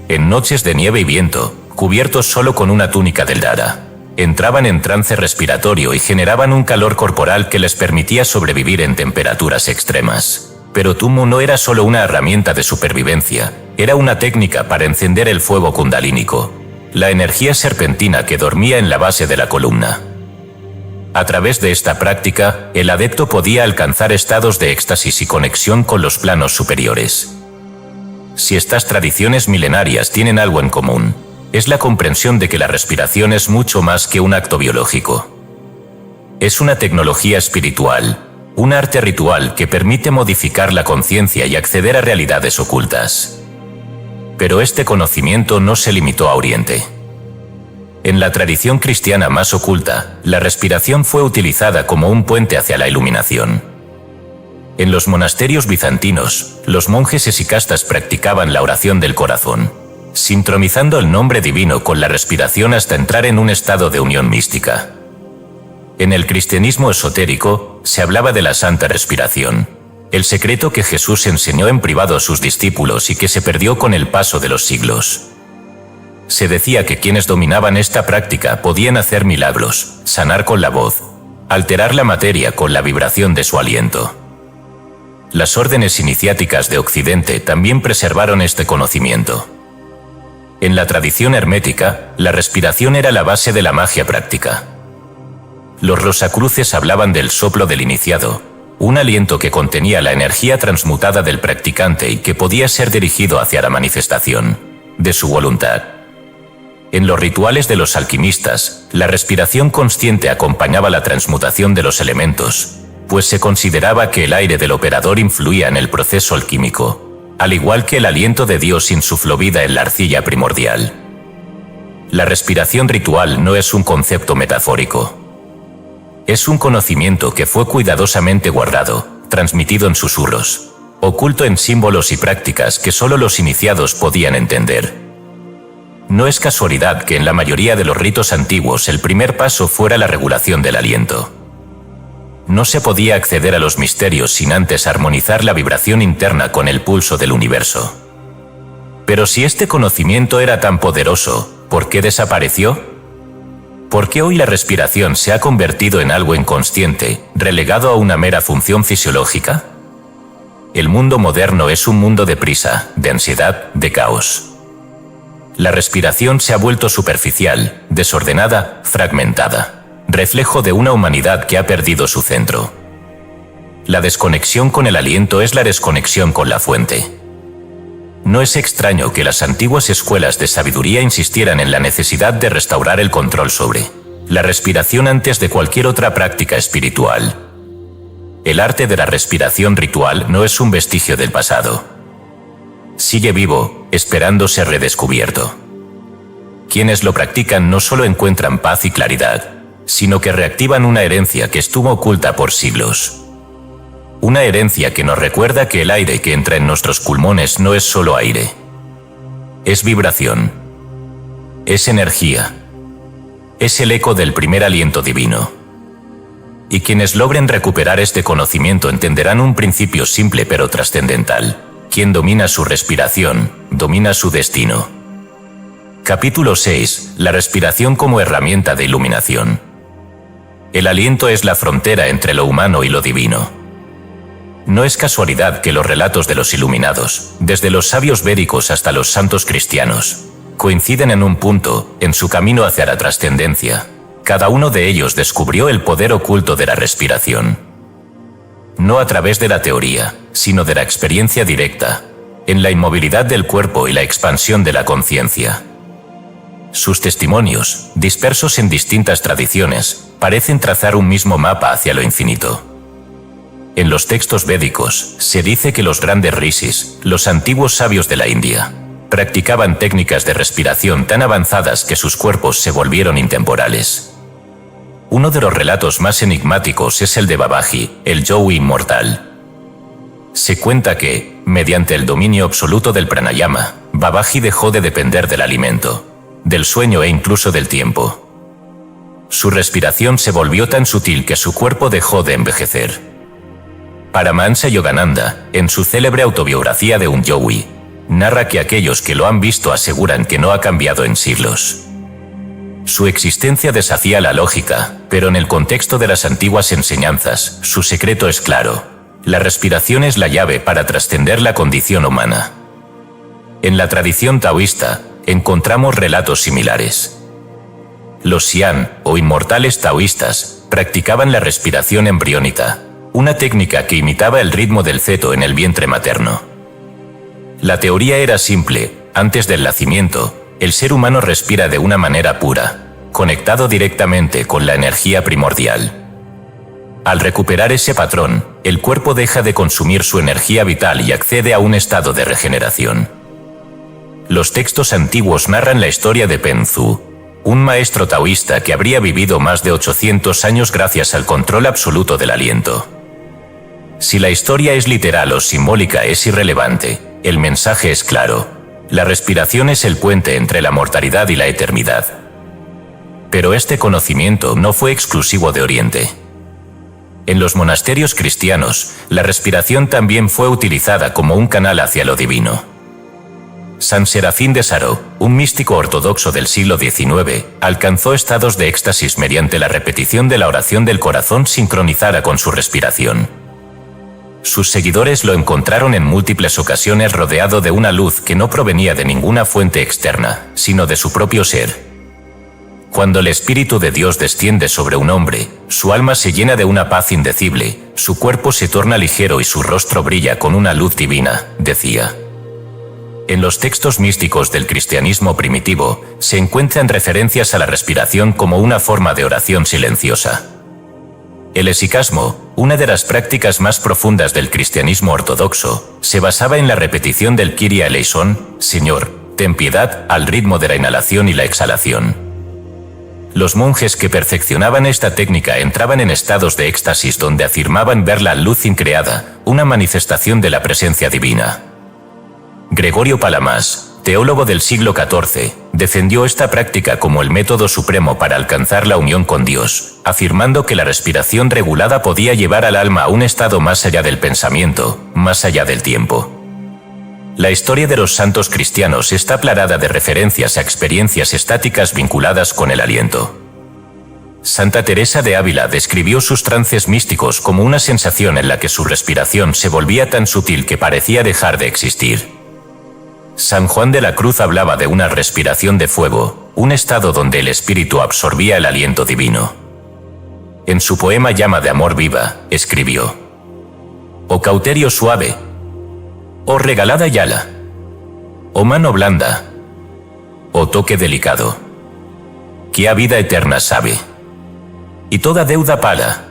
[SPEAKER 1] En noches de nieve y viento, cubiertos solo con una túnica delgada, entraban en trance respiratorio y generaban un calor corporal que les permitía sobrevivir en temperaturas extremas. Pero tummo no era solo una herramienta de supervivencia, era una técnica para encender el fuego kundalínico, la energía serpentina que dormía en la base de la columna. A través de esta práctica, el adepto podía alcanzar estados de éxtasis y conexión con los planos superiores. Si estas tradiciones milenarias tienen algo en común, es la comprensión de que la respiración es mucho más que un acto biológico. Es una tecnología espiritual, Un arte ritual que permite modificar la conciencia y acceder a realidades ocultas. Pero este conocimiento no se limitó a Oriente. En la tradición cristiana más oculta, la respiración fue utilizada como un puente hacia la iluminación. En los monasterios bizantinos, los monjes esicastas practicaban la oración del corazón, sincronizando el nombre divino con la respiración hasta entrar en un estado de unión mística. En el cristianismo esotérico, se hablaba de la santa respiración, el secreto que Jesús enseñó en privado a sus discípulos y que se perdió con el paso de los siglos. Se decía que quienes dominaban esta práctica podían hacer milagros, sanar con la voz, alterar la materia con la vibración de su aliento. Las órdenes iniciáticas de Occidente también preservaron este conocimiento. En la tradición hermética, la respiración era la base de la magia práctica. Los rosacruces hablaban del soplo del iniciado, un aliento que contenía la energía transmutada del practicante y que podía ser dirigido hacia la manifestación de su voluntad. En los rituales de los alquimistas, la respiración consciente acompañaba la transmutación de los elementos, pues se consideraba que el aire del operador influía en el proceso alquímico, al igual que el aliento de Dios insufló vida en la arcilla primordial. La respiración ritual no es un concepto metafórico. Es un conocimiento que fue cuidadosamente guardado, transmitido en susurros, oculto en símbolos y prácticas que solo los iniciados podían entender. No es casualidad que en la mayoría de los ritos antiguos el primer paso fuera la regulación del aliento. No se podía acceder a los misterios sin antes armonizar la vibración interna con el pulso del universo. Pero si este conocimiento era tan poderoso, ¿por qué desapareció? ¿Por qué hoy la respiración se ha convertido en algo inconsciente, relegado a una mera función fisiológica? El mundo moderno es un mundo de prisa, de ansiedad, de caos. La respiración se ha vuelto superficial, desordenada, fragmentada, reflejo de una humanidad que ha perdido su centro. La desconexión con el aliento es la desconexión con la fuente. No es extraño que las antiguas escuelas de sabiduría insistieran en la necesidad de restaurar el control sobre la respiración antes de cualquier otra práctica espiritual. El arte de la respiración ritual no es un vestigio del pasado. Sigue vivo, esperando ser redescubierto. Quienes lo practican no solo encuentran paz y claridad, sino que reactivan una herencia que estuvo oculta por siglos. Una herencia que nos recuerda que el aire que entra en nuestros pulmones no es solo aire. Es vibración. Es energía. Es el eco del primer aliento divino. Y quienes logren recuperar este conocimiento entenderán un principio simple pero trascendental. Quien domina su respiración, domina su destino. Capítulo 6. La respiración como herramienta de iluminación. El aliento es la frontera entre lo humano y lo divino. No es casualidad que los relatos de los iluminados, desde los sabios védicos hasta los santos cristianos, coinciden en un punto, en su camino hacia la trascendencia. Cada uno de ellos descubrió el poder oculto de la respiración. No a través de la teoría, sino de la experiencia directa, en la inmovilidad del cuerpo y la expansión de la conciencia. Sus testimonios, dispersos en distintas tradiciones, parecen trazar un mismo mapa hacia lo infinito. En los textos védicos, se dice que los grandes rishis, los antiguos sabios de la India, practicaban técnicas de respiración tan avanzadas que sus cuerpos se volvieron intemporales. Uno de los relatos más enigmáticos es el de Babaji, el yogi inmortal. Se cuenta que, mediante el dominio absoluto del pranayama, Babaji dejó de depender del alimento, del sueño e incluso del tiempo. Su respiración se volvió tan sutil que su cuerpo dejó de envejecer. Paramahansa Yogananda, en su célebre autobiografía de un yogi, narra que aquellos que lo han visto aseguran que no ha cambiado en siglos. Su existencia desafía la lógica, pero en el contexto de las antiguas enseñanzas, su secreto es claro. La respiración es la llave para trascender la condición humana. En la tradición taoísta, encontramos relatos similares. Los Xian, o inmortales taoístas, practicaban la respiración embriónica, una técnica que imitaba el ritmo del feto en el vientre materno. La teoría era simple: antes del nacimiento, el ser humano respira de una manera pura, conectado directamente con la energía primordial. Al recuperar ese patrón, el cuerpo deja de consumir su energía vital y accede a un estado de regeneración. Los textos antiguos narran la historia de Penzu, un maestro taoísta que habría vivido más de 800 años gracias al control absoluto del aliento. Si la historia es literal o simbólica es irrelevante, el mensaje es claro: la respiración es el puente entre la mortalidad y la eternidad. Pero este conocimiento no fue exclusivo de Oriente. En los monasterios cristianos, la respiración también fue utilizada como un canal hacia lo divino. San Serafín de Saró, un místico ortodoxo del siglo XIX, alcanzó estados de éxtasis mediante la repetición de la oración del corazón sincronizada con su respiración. Sus seguidores lo encontraron en múltiples ocasiones rodeado de una luz que no provenía de ninguna fuente externa, sino de su propio ser. Cuando el Espíritu de Dios desciende sobre un hombre, su alma se llena de una paz indecible, su cuerpo se torna ligero y su rostro brilla con una luz divina, decía. En los textos místicos del cristianismo primitivo, se encuentran referencias a la respiración como una forma de oración silenciosa. El esicasmo, una de las prácticas más profundas del cristianismo ortodoxo, se basaba en la repetición del Kyrie eleison, Señor, ten piedad, al ritmo de la inhalación y la exhalación. Los monjes que perfeccionaban esta técnica entraban en estados de éxtasis donde afirmaban ver la luz increada, una manifestación de la presencia divina. Gregorio Palamas, teólogo del siglo XIV, defendió esta práctica como el método supremo para alcanzar la unión con Dios, afirmando que la respiración regulada podía llevar al alma a un estado más allá del pensamiento, más allá del tiempo. La historia de los santos cristianos está plagada de referencias a experiencias estáticas vinculadas con el aliento. Santa Teresa de Ávila describió sus trances místicos como una sensación en la que su respiración se volvía tan sutil que parecía dejar de existir. San Juan de la Cruz hablaba de una respiración de fuego, un estado donde el espíritu absorbía el aliento divino. En su poema Llama de amor viva, escribió: «Oh cauterio suave, oh regalada yala, oh mano blanda, oh toque delicado, que a vida eterna sabe, y toda deuda pala,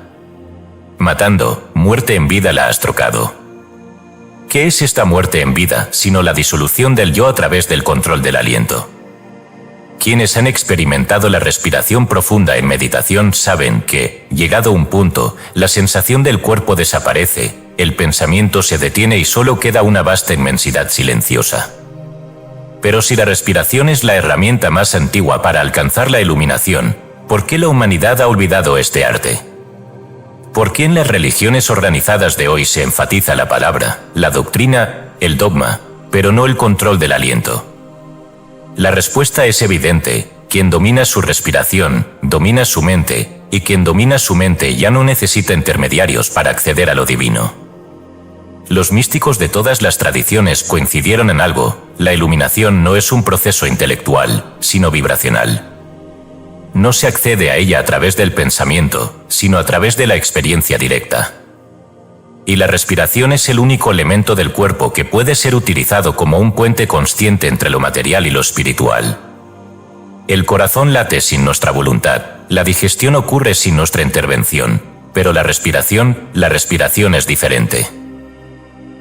[SPEAKER 1] matando, muerte en vida la has trocado». ¿Qué es esta muerte en vida, sino la disolución del yo a través del control del aliento? Quienes han experimentado la respiración profunda en meditación saben que, llegado un punto, la sensación del cuerpo desaparece, el pensamiento se detiene y solo queda una vasta inmensidad silenciosa. Pero si la respiración es la herramienta más antigua para alcanzar la iluminación, ¿por qué la humanidad ha olvidado este arte? ¿Por qué en las religiones organizadas de hoy se enfatiza la palabra, la doctrina, el dogma, pero no el control del aliento? La respuesta es evidente: quien domina su respiración, domina su mente, y quien domina su mente ya no necesita intermediarios para acceder a lo divino. Los místicos de todas las tradiciones coincidieron en algo: la iluminación no es un proceso intelectual, sino vibracional. No se accede a ella a través del pensamiento, sino a través de la experiencia directa. Y la respiración es el único elemento del cuerpo que puede ser utilizado como un puente consciente entre lo material y lo espiritual. El corazón late sin nuestra voluntad, la digestión ocurre sin nuestra intervención, pero la respiración es diferente.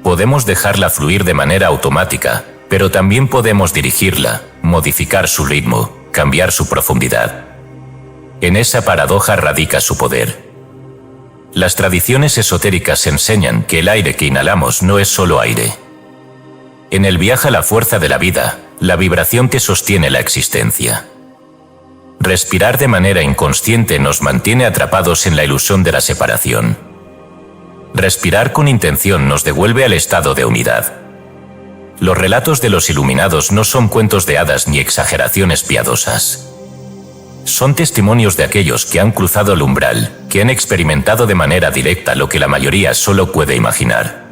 [SPEAKER 1] Podemos dejarla fluir de manera automática, pero también podemos dirigirla, modificar su ritmo, cambiar su profundidad. En esa paradoja radica su poder. Las tradiciones esotéricas enseñan que el aire que inhalamos no es solo aire. En él viaja la fuerza de la vida, la vibración que sostiene la existencia. Respirar de manera inconsciente nos mantiene atrapados en la ilusión de la separación. Respirar con intención nos devuelve al estado de unidad. Los relatos de los iluminados no son cuentos de hadas ni exageraciones piadosas. Son testimonios de aquellos que han cruzado el umbral, que han experimentado de manera directa lo que la mayoría solo puede imaginar.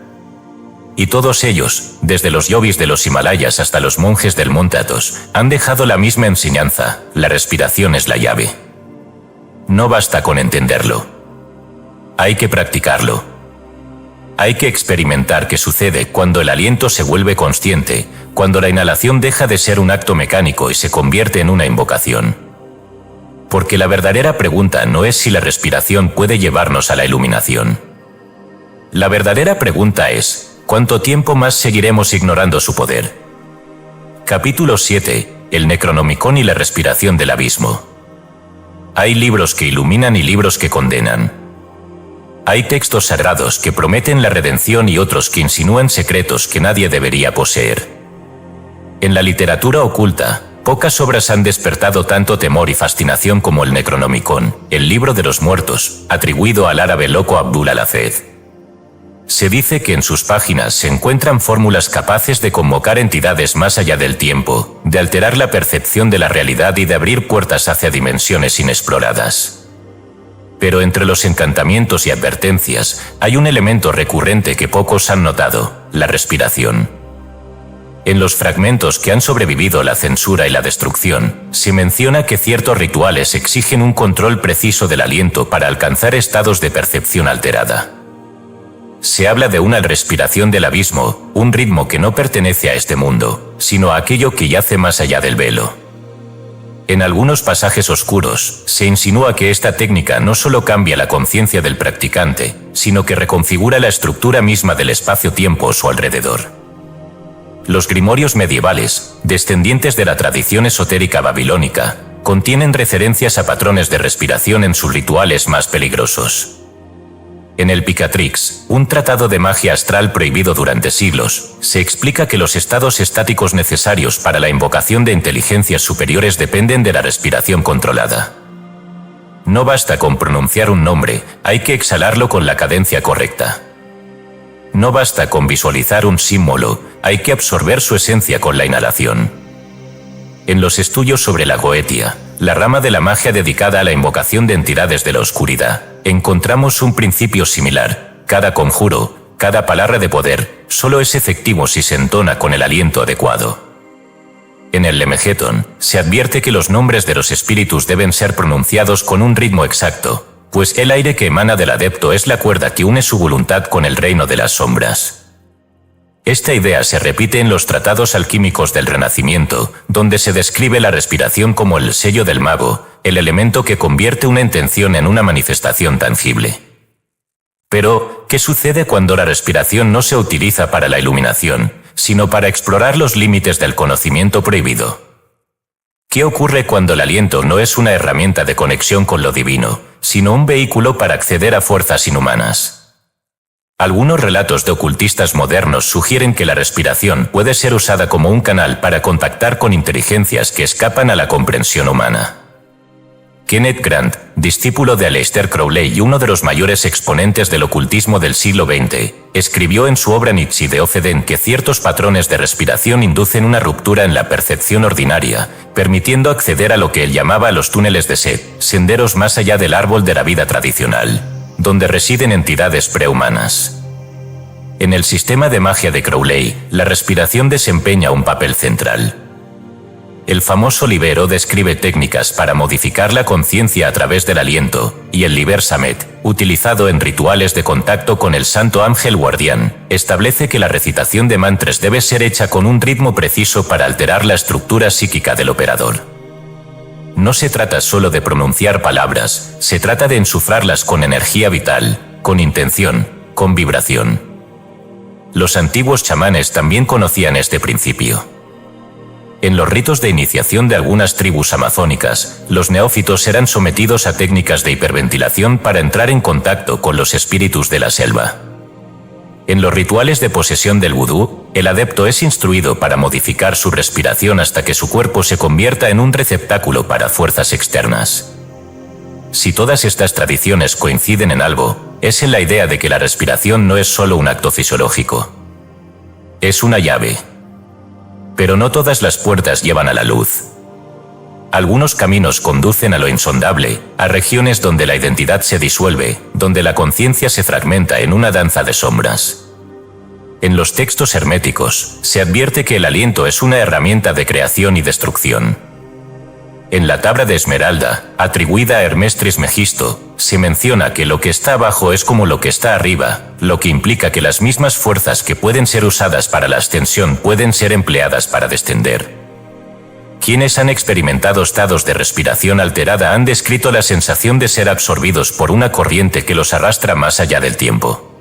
[SPEAKER 1] Y todos ellos, desde los yogis de los Himalayas hasta los monjes del monte Athos, han dejado la misma enseñanza: la respiración es la llave. No basta con entenderlo. Hay que practicarlo. Hay que experimentar qué sucede cuando el aliento se vuelve consciente, cuando la inhalación deja de ser un acto mecánico y se convierte en una invocación. porque la verdadera pregunta no es si la respiración puede llevarnos a la iluminación. La verdadera pregunta es, ¿cuánto tiempo más seguiremos ignorando su poder? Capítulo 7. El Necronomicon y la respiración del abismo. Hay libros que iluminan y libros que condenan. Hay textos sagrados que prometen la redención y otros que insinúan secretos que nadie debería poseer. En la literatura oculta, pocas obras han despertado tanto temor y fascinación como el Necronomicon, el libro de los muertos, atribuido al árabe loco Abdul al-Hafed. Se dice que en sus páginas se encuentran fórmulas capaces de convocar entidades más allá del tiempo, de alterar la percepción de la realidad y de abrir puertas hacia dimensiones inexploradas. Pero entre los encantamientos y advertencias, hay un elemento recurrente que pocos han notado: la respiración. En los fragmentos que han sobrevivido la censura y la destrucción, se menciona que ciertos rituales exigen un control preciso del aliento para alcanzar estados de percepción alterada. Se habla de una respiración del abismo, un ritmo que no pertenece a este mundo, sino a aquello que yace más allá del velo. En algunos pasajes oscuros, se insinúa que esta técnica no solo cambia la conciencia del practicante, sino que reconfigura la estructura misma del espacio-tiempo a su alrededor. Los grimorios medievales, descendientes de la tradición esotérica babilónica, contienen referencias a patrones de respiración en sus rituales más peligrosos. En el Picatrix, un tratado de magia astral prohibido durante siglos, se explica que los estados estáticos necesarios para la invocación de inteligencias superiores dependen de la respiración controlada. No basta con pronunciar un nombre, hay que exhalarlo con la cadencia correcta. No basta con visualizar un símbolo, hay que absorber su esencia con la inhalación. En los estudios sobre la Goetia, la rama de la magia dedicada a la invocación de entidades de la oscuridad, encontramos un principio similar: cada conjuro, cada palabra de poder, solo es efectivo si se entona con el aliento adecuado. En el Lemegeton, se advierte que los nombres de los espíritus deben ser pronunciados con un ritmo exacto, pues el aire que emana del adepto es la cuerda que une su voluntad con el reino de las sombras. Esta idea se repite en los tratados alquímicos del Renacimiento, donde se describe la respiración como el sello del mago, el elemento que convierte una intención en una manifestación tangible. Pero, ¿qué sucede cuando la respiración no se utiliza para la iluminación, sino para explorar los límites del conocimiento prohibido? ¿Qué ocurre cuando el aliento no es una herramienta de conexión con lo divino, sino un vehículo para acceder a fuerzas inhumanas? Algunos relatos de ocultistas modernos sugieren que la respiración puede ser usada como un canal para contactar con inteligencias que escapan a la comprensión humana. Kenneth Grant, discípulo de Aleister Crowley y uno de los mayores exponentes del ocultismo del siglo XX, escribió en su obra Nietzsche de Ofeden que ciertos patrones de respiración inducen una ruptura en la percepción ordinaria, permitiendo acceder a lo que él llamaba los túneles de Set, senderos más allá del árbol de la vida tradicional, donde residen entidades prehumanas. En el sistema de magia de Crowley, la respiración desempeña un papel central. El famoso Libero describe técnicas para modificar la conciencia a través del aliento, y el Liber Samet, utilizado en rituales de contacto con el Santo Ángel Guardián, establece que la recitación de mantras debe ser hecha con un ritmo preciso para alterar la estructura psíquica del operador. No se trata solo de pronunciar palabras, se trata de ensuflarlas con energía vital, con intención, con vibración. Los antiguos chamanes también conocían este principio. En los ritos de iniciación de algunas tribus amazónicas, los neófitos eran sometidos a técnicas de hiperventilación para entrar en contacto con los espíritus de la selva. En los rituales de posesión del vudú, el adepto es instruido para modificar su respiración hasta que su cuerpo se convierta en un receptáculo para fuerzas externas. Si todas estas tradiciones coinciden en algo, es en la idea de que la respiración no es solo un acto fisiológico. Es una llave. Pero no todas las puertas llevan a la luz. Algunos caminos conducen a lo insondable, a regiones donde la identidad se disuelve, donde la conciencia se fragmenta en una danza de sombras. En los textos herméticos, se advierte que el aliento es una herramienta de creación y destrucción. En la tabla de Esmeralda, atribuida a Hermes Trismegisto, se menciona que lo que está abajo es como lo que está arriba, lo que implica que las mismas fuerzas que pueden ser usadas para la ascensión pueden ser empleadas para descender. Quienes han experimentado estados de respiración alterada han descrito la sensación de ser absorbidos por una corriente que los arrastra más allá del tiempo.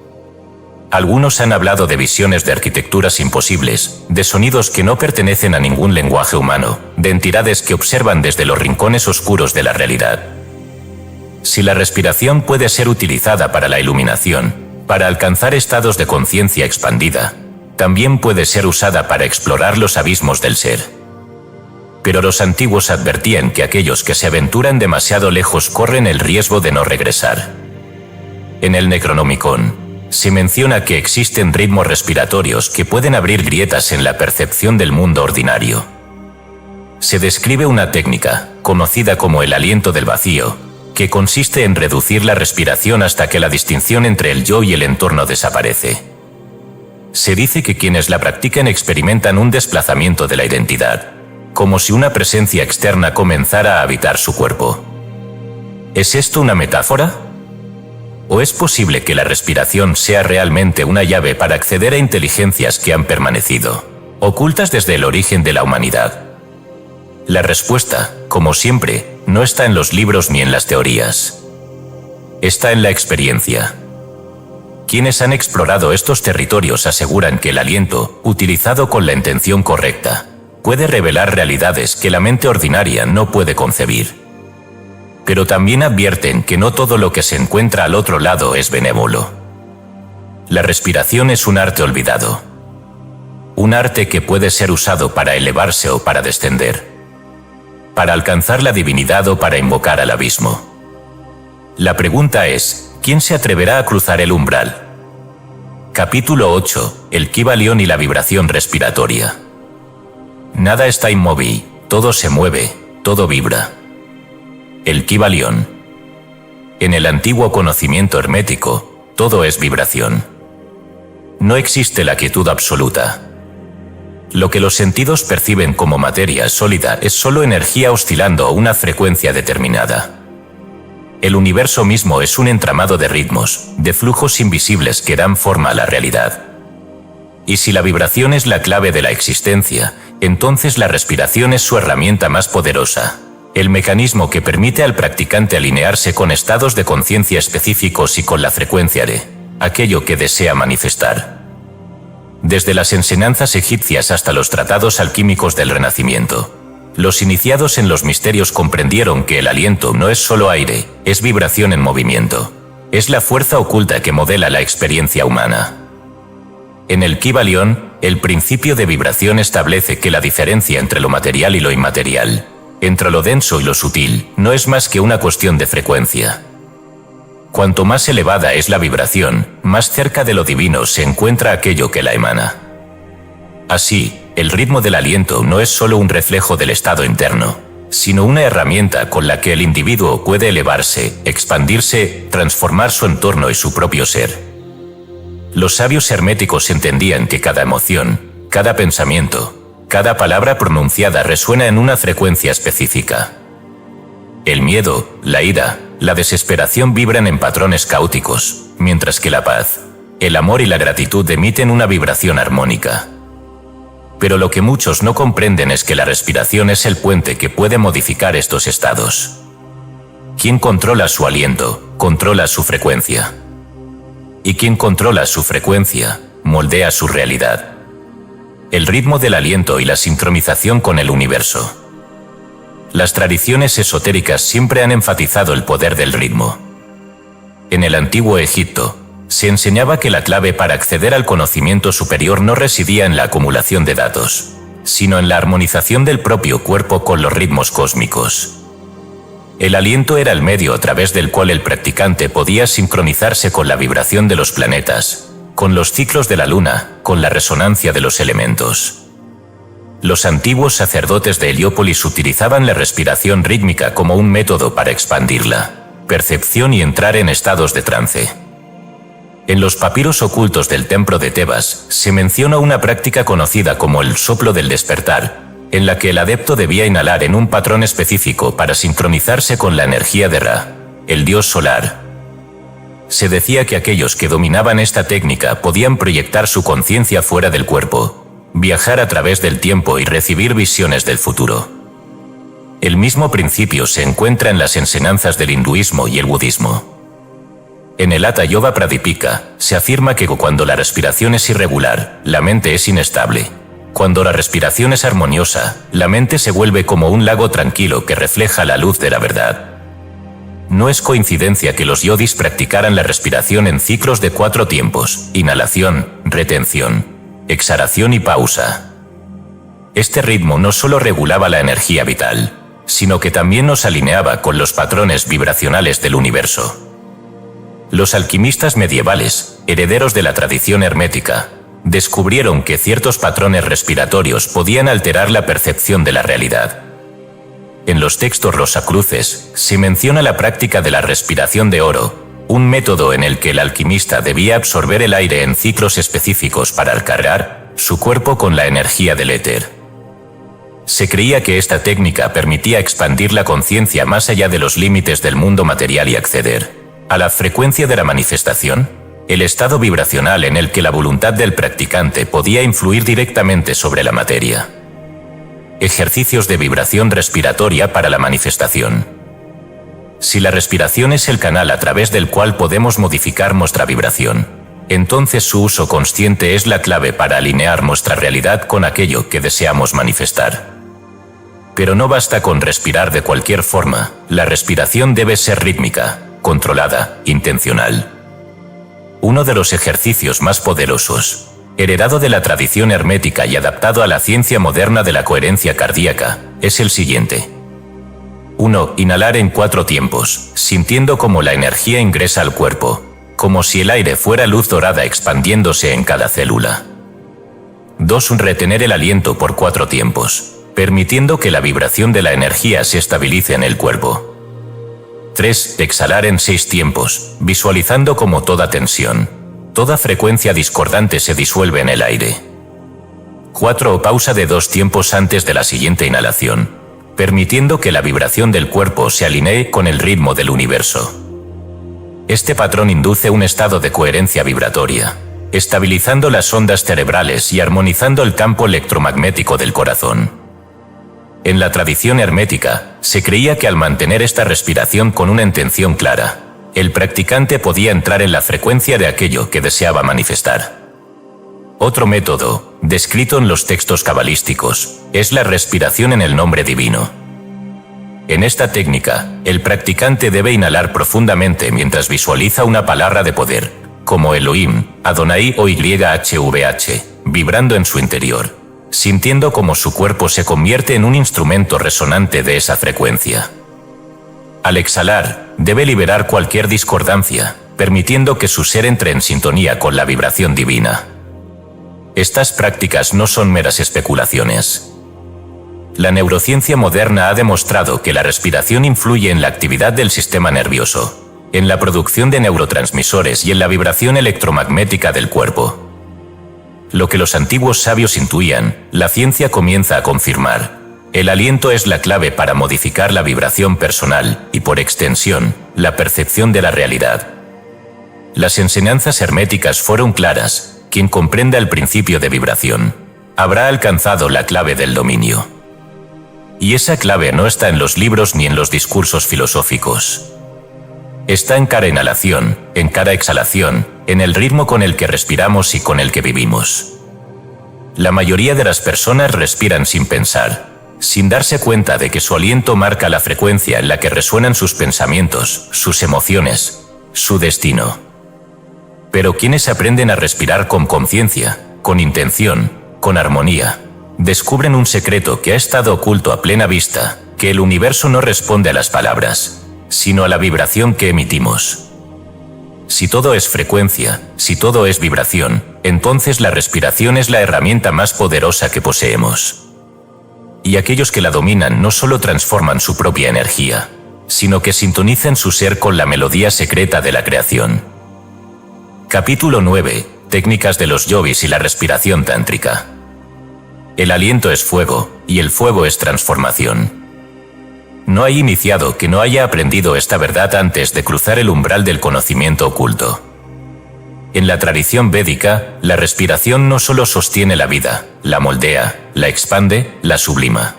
[SPEAKER 1] Algunos han hablado de visiones de arquitecturas imposibles, de sonidos que no pertenecen a ningún lenguaje humano, de entidades que observan desde los rincones oscuros de la realidad. Si la respiración puede ser utilizada para la iluminación, para alcanzar estados de conciencia expandida, también puede ser usada para explorar los abismos del ser. Pero los antiguos advertían que aquellos que se aventuran demasiado lejos corren el riesgo de no regresar. En el Necronomicon se menciona que existen ritmos respiratorios que pueden abrir grietas en la percepción del mundo ordinario. Se describe una técnica, conocida como el aliento del vacío, que consiste en reducir la respiración hasta que la distinción entre el yo y el entorno desaparece. Se dice que quienes la practican experimentan un desplazamiento de la identidad, como si una presencia externa comenzara a habitar su cuerpo. ¿Es esto una metáfora? ¿O es posible que la respiración sea realmente una llave para acceder a inteligencias que han permanecido ocultas desde el origen de la humanidad? La respuesta, como siempre, no está en los libros ni en las teorías. Está en la experiencia. Quienes han explorado estos territorios aseguran que el aliento, utilizado con la intención correcta, puede revelar realidades que la mente ordinaria no puede concebir. Pero también advierten que no todo lo que se encuentra al otro lado es benévolo. La respiración es un arte olvidado. Un arte que puede ser usado para elevarse o para descender. Para alcanzar la divinidad o para invocar al abismo. La pregunta es, ¿quién se atreverá a cruzar el umbral? Capítulo 8. El Kybalión y la vibración respiratoria. Nada está inmóvil, todo se mueve, todo vibra. El Kybalión. En el antiguo conocimiento hermético, todo es vibración. No existe la quietud absoluta. Lo que los sentidos perciben como materia sólida es solo energía oscilando a una frecuencia determinada. El universo mismo es un entramado de ritmos, de flujos invisibles que dan forma a la realidad. Y si la vibración es la clave de la existencia, entonces la respiración es su herramienta más poderosa. El mecanismo que permite al practicante alinearse con estados de conciencia específicos y con la frecuencia de aquello que desea manifestar. Desde las enseñanzas egipcias hasta los tratados alquímicos del Renacimiento, los iniciados en los misterios comprendieron que el aliento no es solo aire, es vibración en movimiento. Es la fuerza oculta que modela la experiencia humana. En el Kybalión, el principio de vibración establece que la diferencia entre lo material y lo inmaterial, entre lo denso y lo sutil, no es más que una cuestión de frecuencia. Cuanto más elevada es la vibración, más cerca de lo divino se encuentra aquello que la emana. Así, el ritmo del aliento no es solo un reflejo del estado interno, sino una herramienta con la que el individuo puede elevarse, expandirse, transformar su entorno y su propio ser. Los sabios herméticos entendían que cada emoción, cada pensamiento, cada palabra pronunciada resuena en una frecuencia específica. El miedo, la ira, la desesperación vibran en patrones caóticos, mientras que la paz, el amor y la gratitud emiten una vibración armónica. Pero lo que muchos no comprenden es que la respiración es el puente que puede modificar estos estados. Quien controla su aliento, controla su frecuencia. Y quien controla su frecuencia, moldea su realidad. El ritmo del aliento y la sincronización con el universo. Las tradiciones esotéricas siempre han enfatizado el poder del ritmo. En el antiguo Egipto, se enseñaba que la clave para acceder al conocimiento superior no residía en la acumulación de datos, sino en la armonización del propio cuerpo con los ritmos cósmicos. El aliento era el medio a través del cual el practicante podía sincronizarse con la vibración de los planetas, con los ciclos de la luna, con la resonancia de los elementos. Los antiguos sacerdotes de Heliópolis utilizaban la respiración rítmica como un método para expandir la percepción y entrar en estados de trance. En los papiros ocultos del templo de Tebas se menciona una práctica conocida como el soplo del despertar, en la que el adepto debía inhalar en un patrón específico para sincronizarse con la energía de Ra, el dios solar. Se decía que aquellos que dominaban esta técnica podían proyectar su conciencia fuera del cuerpo, viajar a través del tiempo y recibir visiones del futuro. El mismo principio se encuentra en las enseñanzas del hinduismo y el budismo. En el Hatha Yoga Pradipika, se afirma que cuando la respiración es irregular, la mente es inestable. Cuando la respiración es armoniosa, la mente se vuelve como un lago tranquilo que refleja la luz de la verdad. No es coincidencia que los yogis practicaran la respiración en ciclos de 4 tiempos: inhalación, retención, exhalación y pausa. Este ritmo no solo regulaba la energía vital, sino que también nos alineaba con los patrones vibracionales del universo. Los alquimistas medievales, herederos de la tradición hermética, descubrieron que ciertos patrones respiratorios podían alterar la percepción de la realidad. En los textos rosacruces se menciona la práctica de la respiración de oro, un método en el que el alquimista debía absorber el aire en ciclos específicos para cargar su cuerpo con la energía del éter. Se creía que esta técnica permitía expandir la conciencia más allá de los límites del mundo material y acceder a la frecuencia de la manifestación, el estado vibracional en el que la voluntad del practicante podía influir directamente sobre la materia. Ejercicios de vibración respiratoria para la manifestación. Si la respiración es el canal a través del cual podemos modificar nuestra vibración, entonces su uso consciente es la clave para alinear nuestra realidad con aquello que deseamos manifestar. Pero no basta con respirar de cualquier forma, la respiración debe ser rítmica, controlada, intencional. Uno de los ejercicios más poderosos, heredado de la tradición hermética y adaptado a la ciencia moderna de la coherencia cardíaca, es el siguiente. 1. Inhalar en 4 tiempos, sintiendo cómo la energía ingresa al cuerpo, como si el aire fuera luz dorada expandiéndose en cada célula. 2. Retener el aliento por 4 tiempos, permitiendo que la vibración de la energía se estabilice en el cuerpo. 3. Exhalar en 6 tiempos, visualizando cómo toda tensión, toda frecuencia discordante se disuelve en el aire. 4. Pausa de 2 tiempos antes de la siguiente inhalación, permitiendo que la vibración del cuerpo se alinee con el ritmo del universo. Este patrón induce un estado de coherencia vibratoria, estabilizando las ondas cerebrales y armonizando el campo electromagnético del corazón. En la tradición hermética, se creía que al mantener esta respiración con una intención clara, el practicante podía entrar en la frecuencia de aquello que deseaba manifestar. Otro método, descrito en los textos cabalísticos, es la respiración en el nombre divino. En esta técnica, el practicante debe inhalar profundamente mientras visualiza una palabra de poder, como Elohim, Adonai o YHVH, vibrando en su interior, sintiendo cómo su cuerpo se convierte en un instrumento resonante de esa frecuencia. Al exhalar, debe liberar cualquier discordancia, permitiendo que su ser entre en sintonía con la vibración divina. Estas prácticas no son meras especulaciones. La neurociencia moderna ha demostrado que la respiración influye en la actividad del sistema nervioso, en la producción de neurotransmisores y en la vibración electromagnética del cuerpo. Lo que los antiguos sabios intuían, la ciencia comienza a confirmar. El aliento es la clave para modificar la vibración personal y, por extensión, la percepción de la realidad. Las enseñanzas herméticas fueron claras. Quien comprenda el principio de vibración, habrá alcanzado la clave del dominio. Y esa clave no está en los libros ni en los discursos filosóficos. Está en cada inhalación, en cada exhalación, en el ritmo con el que respiramos y con el que vivimos. La mayoría de las personas respiran sin pensar, sin darse cuenta de que su aliento marca la frecuencia en la que resuenan sus pensamientos, sus emociones, su destino. Pero quienes aprenden a respirar con conciencia, con intención, con armonía, descubren un secreto que ha estado oculto a plena vista, que el universo no responde a las palabras, sino a la vibración que emitimos. Si todo es frecuencia, si todo es vibración, entonces la respiración es la herramienta más poderosa que poseemos. Y aquellos que la dominan no solo transforman su propia energía, sino que sintonizan su ser con la melodía secreta de la creación. Capítulo 9. Técnicas de los yogis y la respiración tántrica. El aliento es fuego, y el fuego es transformación. No hay iniciado que no haya aprendido esta verdad antes de cruzar el umbral del conocimiento oculto. En la tradición védica, la respiración no solo sostiene la vida, la moldea, la expande, la sublima.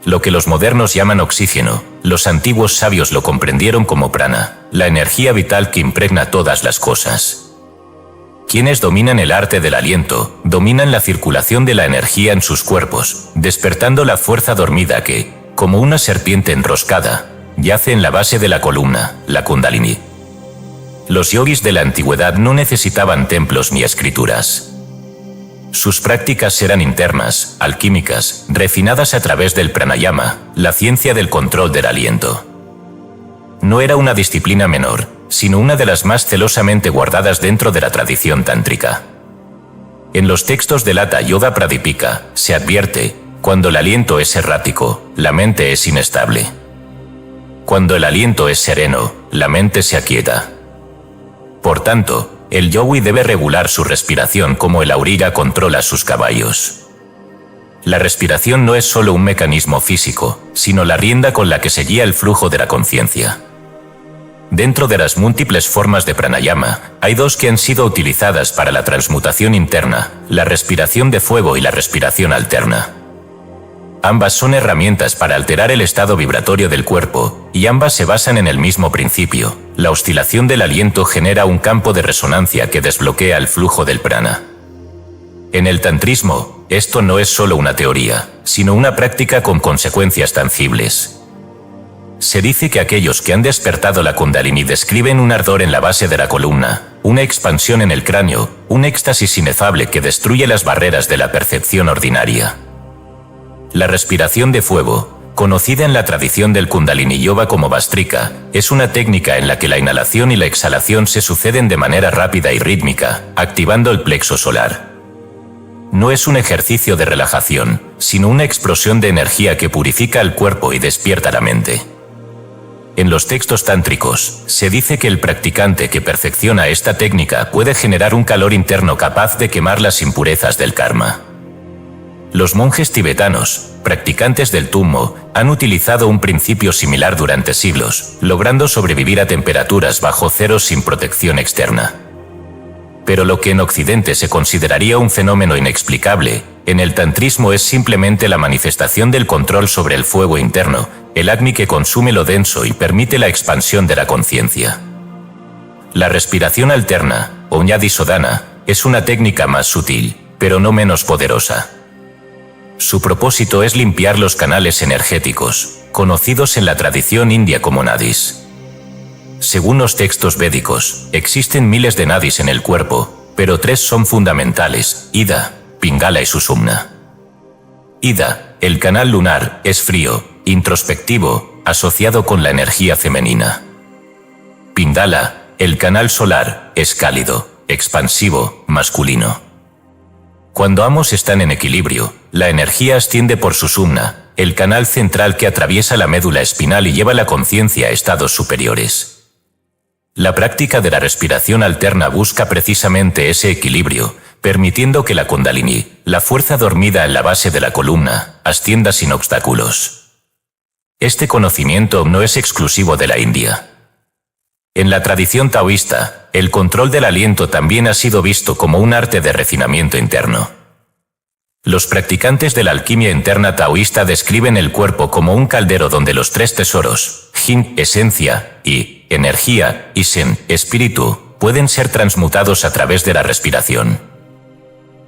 [SPEAKER 1] Lo que los modernos llaman oxígeno, los antiguos sabios lo comprendieron como prana, la energía vital que impregna todas las cosas. Quienes dominan el arte del aliento, dominan la circulación de la energía en sus cuerpos, despertando la fuerza dormida que, como una serpiente enroscada, yace en la base de la columna, la Kundalini. Los yogis de la antigüedad no necesitaban templos ni escrituras. Sus prácticas eran internas, alquímicas, refinadas a través del pranayama, la ciencia del control del aliento. No era una disciplina menor, sino una de las más celosamente guardadas dentro de la tradición tántrica. En los textos del Hatha Yoga Pradipika se advierte: cuando el aliento es errático, la mente es inestable. Cuando el aliento es sereno, la mente se aquieta. Por tanto, el yogi debe regular su respiración como el auriga controla sus caballos. La respiración no es solo un mecanismo físico, sino la rienda con la que se guía el flujo de la conciencia. Dentro de las múltiples formas de pranayama, hay dos que han sido utilizadas para la transmutación interna: la respiración de fuego y la respiración alterna. Ambas son herramientas para alterar el estado vibratorio del cuerpo, y ambas se basan en el mismo principio: la oscilación del aliento genera un campo de resonancia que desbloquea el flujo del prana. En el tantrismo, esto no es solo una teoría, sino una práctica con consecuencias tangibles. Se dice que aquellos que han despertado la Kundalini describen un ardor en la base de la columna, una expansión en el cráneo, un éxtasis inefable que destruye las barreras de la percepción ordinaria. La respiración de fuego, conocida en la tradición del Kundalini Yoga como Vastrika, es una técnica en la que la inhalación y la exhalación se suceden de manera rápida y rítmica, activando el plexo solar. No es un ejercicio de relajación, sino una explosión de energía que purifica el cuerpo y despierta la mente. En los textos tántricos, se dice que el practicante que perfecciona esta técnica puede generar un calor interno capaz de quemar las impurezas del karma. Los monjes tibetanos, practicantes del tummo, han utilizado un principio similar durante siglos, logrando sobrevivir a temperaturas bajo cero sin protección externa. Pero lo que en Occidente se consideraría un fenómeno inexplicable, en el tantrismo es simplemente la manifestación del control sobre el fuego interno, el Agni que consume lo denso y permite la expansión de la conciencia. La respiración alterna, o Ñadi Sodhana, es una técnica más sutil, pero no menos poderosa. Su propósito es limpiar los canales energéticos, conocidos en la tradición india como nadis. Según los textos védicos, existen miles de nadis en el cuerpo, pero tres son fundamentales: Ida, Pingala y Sushumna. Ida, el canal lunar, es frío, introspectivo, asociado con la energía femenina. Pingala, el canal solar, es cálido, expansivo, masculino. Cuando ambos están en equilibrio, la energía asciende por Sushumna, el canal central que atraviesa la médula espinal y lleva la conciencia a estados superiores. La práctica de la respiración alterna busca precisamente ese equilibrio, permitiendo que la Kundalini, la fuerza dormida en la base de la columna, ascienda sin obstáculos. Este conocimiento no es exclusivo de la India. En la tradición taoísta, el control del aliento también ha sido visto como un arte de refinamiento interno. Los practicantes de la alquimia interna taoísta describen el cuerpo como un caldero donde los tres tesoros, Jin, esencia, y energía, y Sen, espíritu, pueden ser transmutados a través de la respiración.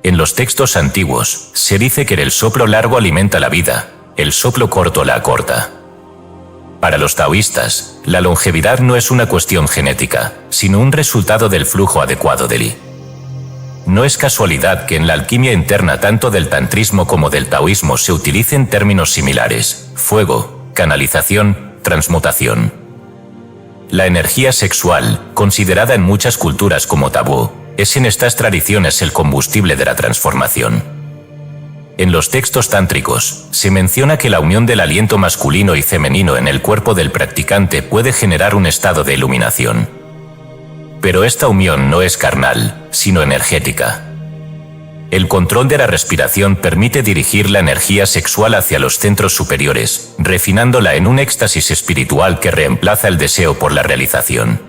[SPEAKER 1] En los textos antiguos, se dice que el soplo largo alimenta la vida, el soplo corto la acorta. Para los taoístas, la longevidad no es una cuestión genética, sino un resultado del flujo adecuado del Yi. No es casualidad que en la alquimia interna tanto del tantrismo como del taoísmo se utilicen términos similares: fuego, canalización, transmutación. La energía sexual, considerada en muchas culturas como tabú, es en estas tradiciones el combustible de la transformación. En los textos tántricos, se menciona que la unión del aliento masculino y femenino en el cuerpo del practicante puede generar un estado de iluminación. Pero esta unión no es carnal, sino energética. El control de la respiración permite dirigir la energía sexual hacia los centros superiores, refinándola en un éxtasis espiritual que reemplaza el deseo por la realización.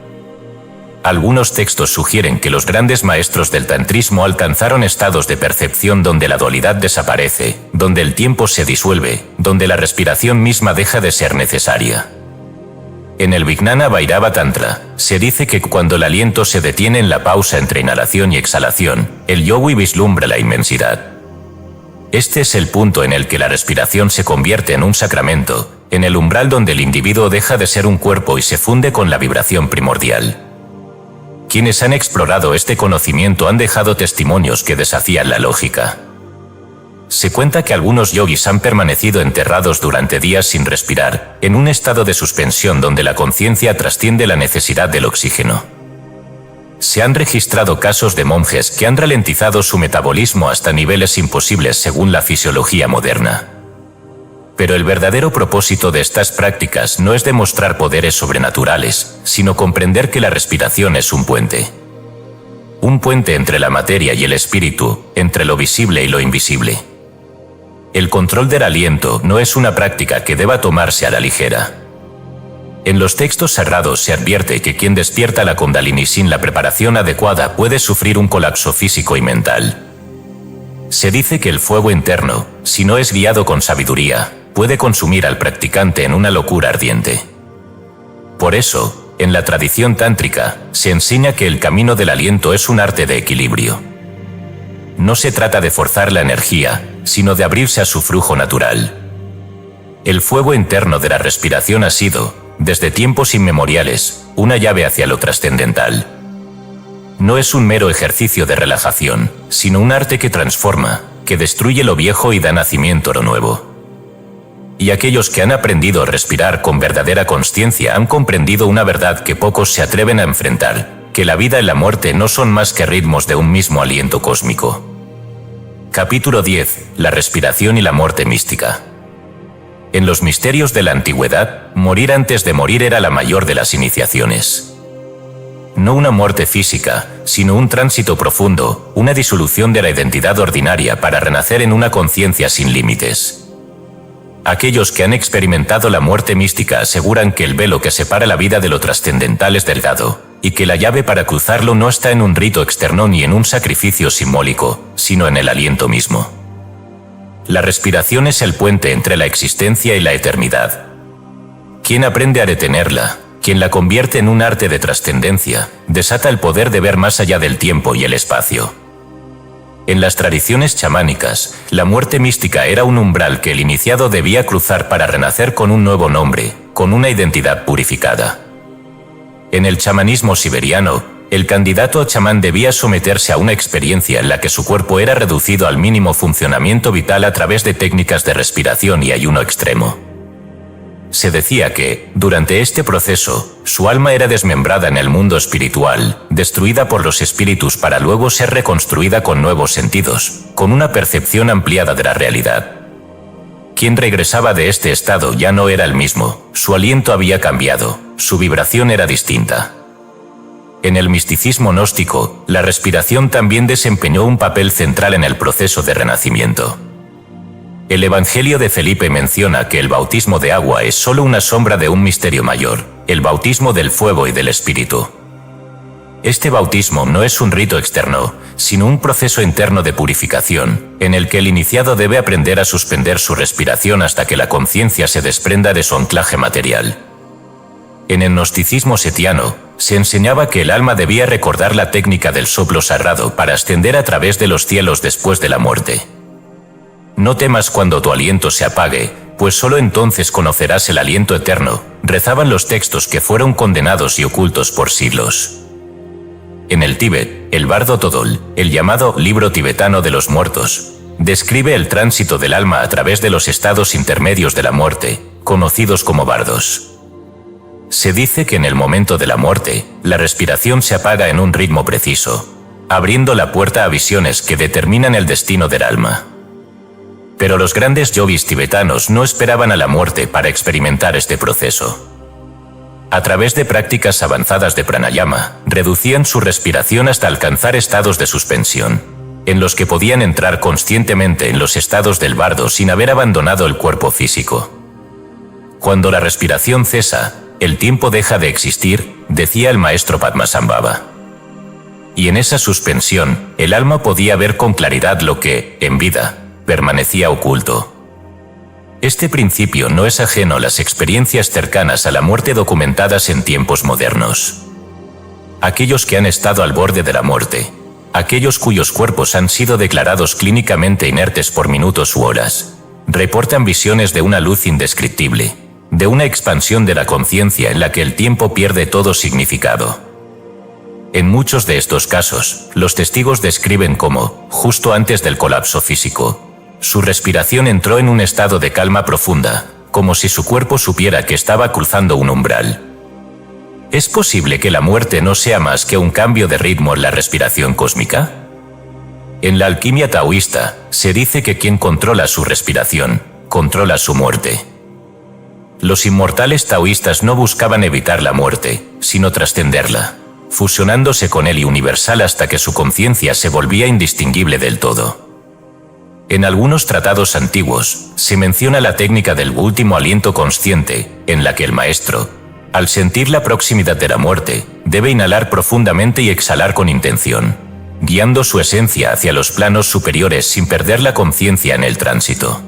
[SPEAKER 1] Algunos textos sugieren que los grandes maestros del tantrismo alcanzaron estados de percepción donde la dualidad desaparece, donde el tiempo se disuelve, donde la respiración misma deja de ser necesaria. En el Vijnana Bhairava Tantra, se dice que cuando el aliento se detiene en la pausa entre inhalación y exhalación, el yogi vislumbra la inmensidad. Este es el punto en el que la respiración se convierte en un sacramento, en el umbral donde el individuo deja de ser un cuerpo y se funde con la vibración primordial. Quienes han explorado este conocimiento han dejado testimonios que desafían la lógica. Se cuenta que algunos yogis han permanecido enterrados durante días sin respirar, en un estado de suspensión donde la conciencia trasciende la necesidad del oxígeno. Se han registrado casos de monjes que han ralentizado su metabolismo hasta niveles imposibles según la fisiología moderna. Pero el verdadero propósito de estas prácticas no es demostrar poderes sobrenaturales, sino comprender que la respiración es un puente. Un puente entre la materia y el espíritu, entre lo visible y lo invisible. El control del aliento no es una práctica que deba tomarse a la ligera. En los textos sagrados se advierte que quien despierta la Kundalini sin la preparación adecuada puede sufrir un colapso físico y mental. Se dice que el fuego interno, si no es guiado con sabiduría, puede consumir al practicante en una locura ardiente. Por eso, en la tradición tántrica, se enseña que el camino del aliento es un arte de equilibrio. No se trata de forzar la energía, sino de abrirse a su flujo natural. El fuego interno de la respiración ha sido, desde tiempos inmemoriales, una llave hacia lo trascendental. No es un mero ejercicio de relajación, sino un arte que transforma, que destruye lo viejo y da nacimiento a lo nuevo. Y aquellos que han aprendido a respirar con verdadera consciencia han comprendido una verdad que pocos se atreven a enfrentar, que la vida y la muerte no son más que ritmos de un mismo aliento cósmico. Capítulo 10. La respiración y la muerte mística. En los misterios de la antigüedad, morir antes de morir era la mayor de las iniciaciones. No una muerte física, sino un tránsito profundo, una disolución de la identidad ordinaria para renacer en una conciencia sin límites. Aquellos que han experimentado la muerte mística aseguran que el velo que separa la vida de lo trascendental es delgado, y que la llave para cruzarlo no está en un rito externo ni en un sacrificio simbólico, sino en el aliento mismo. La respiración es el puente entre la existencia y la eternidad. Quien aprende a detenerla, quien la convierte en un arte de trascendencia, desata el poder de ver más allá del tiempo y el espacio. En las tradiciones chamánicas, la muerte mística era un umbral que el iniciado debía cruzar para renacer con un nuevo nombre, con una identidad purificada. En el chamanismo siberiano, el candidato a chamán debía someterse a una experiencia en la que su cuerpo era reducido al mínimo funcionamiento vital a través de técnicas de respiración y ayuno extremo. Se decía que, durante este proceso, su alma era desmembrada en el mundo espiritual, destruida por los espíritus para luego ser reconstruida con nuevos sentidos, con una percepción ampliada de la realidad. Quien regresaba de este estado ya no era el mismo, su aliento había cambiado, su vibración era distinta. En el misticismo gnóstico, la respiración también desempeñó un papel central en el proceso de renacimiento. El Evangelio de Felipe menciona que el bautismo de agua es solo una sombra de un misterio mayor, el bautismo del fuego y del Espíritu. Este bautismo no es un rito externo, sino un proceso interno de purificación, en el que el iniciado debe aprender a suspender su respiración hasta que la conciencia se desprenda de su anclaje material. En el gnosticismo setiano, se enseñaba que el alma debía recordar la técnica del soplo sagrado para ascender a través de los cielos después de la muerte. No temas cuando tu aliento se apague, pues solo entonces conocerás el aliento eterno, rezaban los textos que fueron condenados y ocultos por siglos. En el Tíbet, el bardo Todol, el llamado libro tibetano de los muertos, describe el tránsito del alma a través de los estados intermedios de la muerte, conocidos como bardos. Se dice que en el momento de la muerte, la respiración se apaga en un ritmo preciso, abriendo la puerta a visiones que determinan el destino del alma. Pero los grandes yogis tibetanos no esperaban a la muerte para experimentar este proceso. A través de prácticas avanzadas de pranayama, reducían su respiración hasta alcanzar estados de suspensión, en los que podían entrar conscientemente en los estados del bardo sin haber abandonado el cuerpo físico. Cuando la respiración cesa, el tiempo deja de existir, decía el maestro Padmasambhava. Y en esa suspensión, el alma podía ver con claridad lo que, en vida, permanecía oculto. Este principio no es ajeno a las experiencias cercanas a la muerte documentadas en tiempos modernos. Aquellos que han estado al borde de la muerte, aquellos cuyos cuerpos han sido declarados clínicamente inertes por minutos u horas, reportan visiones de una luz indescriptible, de una expansión de la conciencia en la que el tiempo pierde todo significado. En muchos de estos casos, los testigos describen cómo, justo antes del colapso físico, su respiración entró en un estado de calma profunda, como si su cuerpo supiera que estaba cruzando un umbral. ¿Es posible que la muerte no sea más que un cambio de ritmo en la respiración cósmica? En la alquimia taoísta, se dice que quien controla su respiración, controla su muerte. Los inmortales taoístas no buscaban evitar la muerte, sino trascenderla, fusionándose con el universal hasta que su conciencia se volvía indistinguible del todo. En algunos tratados antiguos, se menciona la técnica del último aliento consciente, en la que el maestro, al sentir la proximidad de la muerte, debe inhalar profundamente y exhalar con intención, guiando su esencia hacia los planos superiores sin perder la conciencia en el tránsito.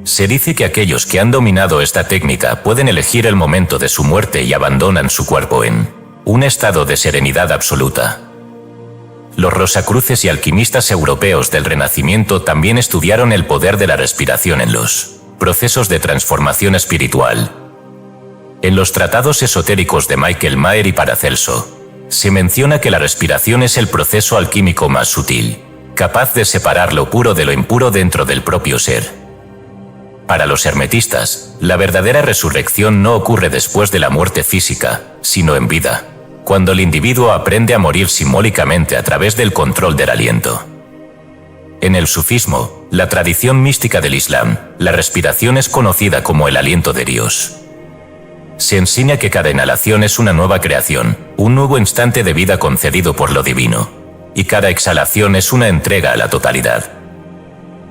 [SPEAKER 1] Se dice que aquellos que han dominado esta técnica pueden elegir el momento de su muerte y abandonan su cuerpo en un estado de serenidad absoluta. Los rosacruces y alquimistas europeos del Renacimiento también estudiaron el poder de la respiración en los procesos de transformación espiritual. En los tratados esotéricos de Michael Maher y Paracelso, se menciona que la respiración es el proceso alquímico más sutil, capaz de separar lo puro de lo impuro dentro del propio ser. Para los hermetistas, la verdadera resurrección no ocurre después de la muerte física, sino en vida, cuando el individuo aprende a morir simbólicamente a través del control del aliento. En el sufismo, la tradición mística del Islam, la respiración es conocida como el aliento de Dios. Se enseña que cada inhalación es una nueva creación, un nuevo instante de vida concedido por lo divino, y cada exhalación es una entrega a la totalidad.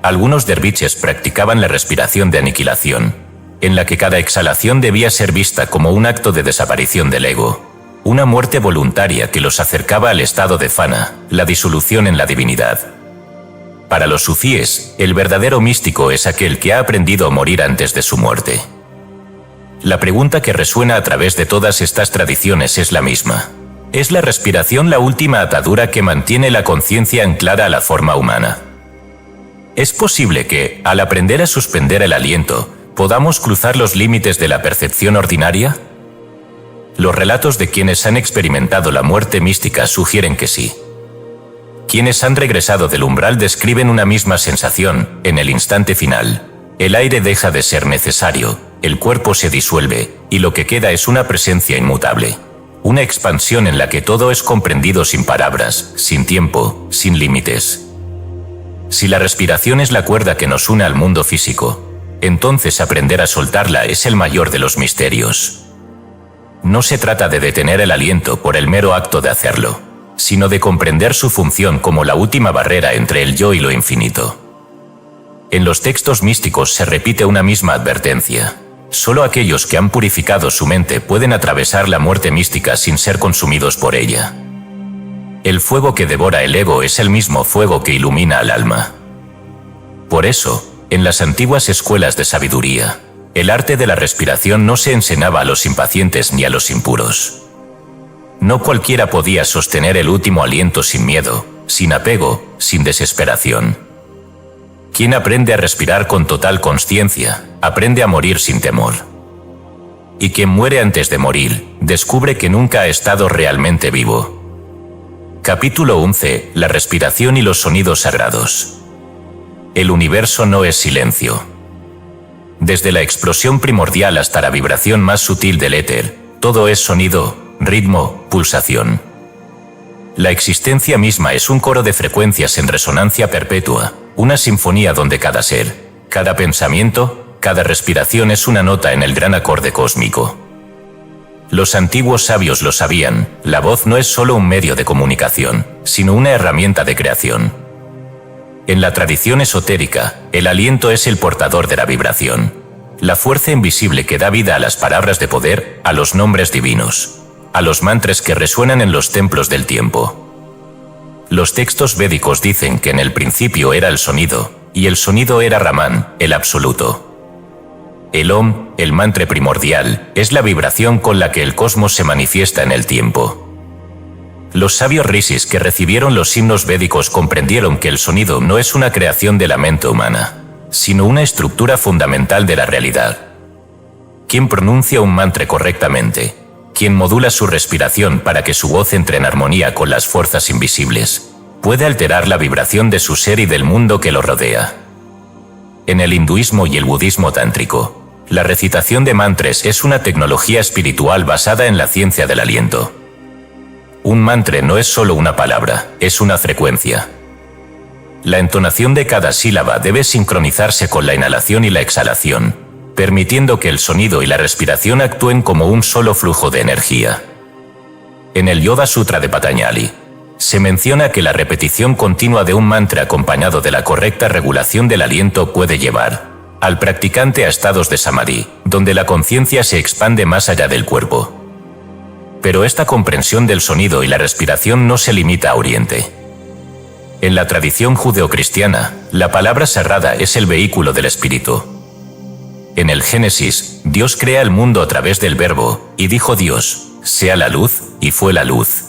[SPEAKER 1] Algunos derviches practicaban la respiración de aniquilación, en la que cada exhalación debía ser vista como un acto de desaparición del ego, una muerte voluntaria que los acercaba al estado de fana, la disolución en la divinidad. Para los sufíes, el verdadero místico es aquel que ha aprendido a morir antes de su muerte. La pregunta que resuena a través de todas estas tradiciones es la misma. ¿Es la respiración la última atadura que mantiene la conciencia anclada a la forma humana? ¿Es posible que, al aprender a suspender el aliento, podamos cruzar los límites de la percepción ordinaria? Los relatos de quienes han experimentado la muerte mística sugieren que sí. Quienes han regresado del umbral describen una misma sensación, en el instante final. El aire deja de ser necesario, el cuerpo se disuelve, y lo que queda es una presencia inmutable. Una expansión en la que todo es comprendido sin palabras, sin tiempo, sin límites. Si la respiración es la cuerda que nos une al mundo físico, entonces aprender a soltarla es el mayor de los misterios. No se trata de detener el aliento por el mero acto de hacerlo, sino de comprender su función como la última barrera entre el yo y lo infinito. En los textos místicos se repite una misma advertencia. Solo aquellos que han purificado su mente pueden atravesar la muerte mística sin ser consumidos por ella. El fuego que devora el ego es el mismo fuego que ilumina al alma. Por eso, en las antiguas escuelas de sabiduría, el arte de la respiración no se enseñaba a los impacientes ni a los impuros. No cualquiera podía sostener el último aliento sin miedo, sin apego, sin desesperación. Quien aprende a respirar con total consciencia, aprende a morir sin temor. Y quien muere antes de morir, descubre que nunca ha estado realmente vivo. Capítulo 11. La respiración y los sonidos sagrados. El universo no es silencio. Desde la explosión primordial hasta la vibración más sutil del éter, todo es sonido, ritmo, pulsación. La existencia misma es un coro de frecuencias en resonancia perpetua, una sinfonía donde cada ser, cada pensamiento, cada respiración es una nota en el gran acorde cósmico. Los antiguos sabios lo sabían, la voz no es solo un medio de comunicación, sino una herramienta de creación. En la tradición esotérica, el aliento es el portador de la vibración, la fuerza invisible que da vida a las palabras de poder, a los nombres divinos, a los mantras que resuenan en los templos del tiempo. Los textos védicos dicen que en el principio era el sonido, y el sonido era Ramán, el absoluto. El Om, el mantra primordial, es la vibración con la que el cosmos se manifiesta en el tiempo. Los sabios rishis que recibieron los himnos védicos comprendieron que el sonido no es una creación de la mente humana, sino una estructura fundamental de la realidad. Quien pronuncia un mantra correctamente, quien modula su respiración para que su voz entre en armonía con las fuerzas invisibles, puede alterar la vibración de su ser y del mundo que lo rodea. En el hinduismo y el budismo tántrico, la recitación de mantras es una tecnología espiritual basada en la ciencia del aliento. Un mantra no es solo una palabra, es una frecuencia. La entonación de cada sílaba debe sincronizarse con la inhalación y la exhalación, permitiendo que el sonido y la respiración actúen como un solo flujo de energía. En el Yoga Sutra de Patanjali, se menciona que la repetición continua de un mantra acompañado de la correcta regulación del aliento puede llevar al practicante a estados de samadhi, donde la conciencia se expande más allá del cuerpo. Pero esta comprensión del sonido y la respiración no se limita a Oriente. En la tradición judeocristiana, la palabra sagrada es el vehículo del espíritu. En el Génesis, Dios crea el mundo a través del verbo, y dijo Dios, sea la luz, y fue la luz.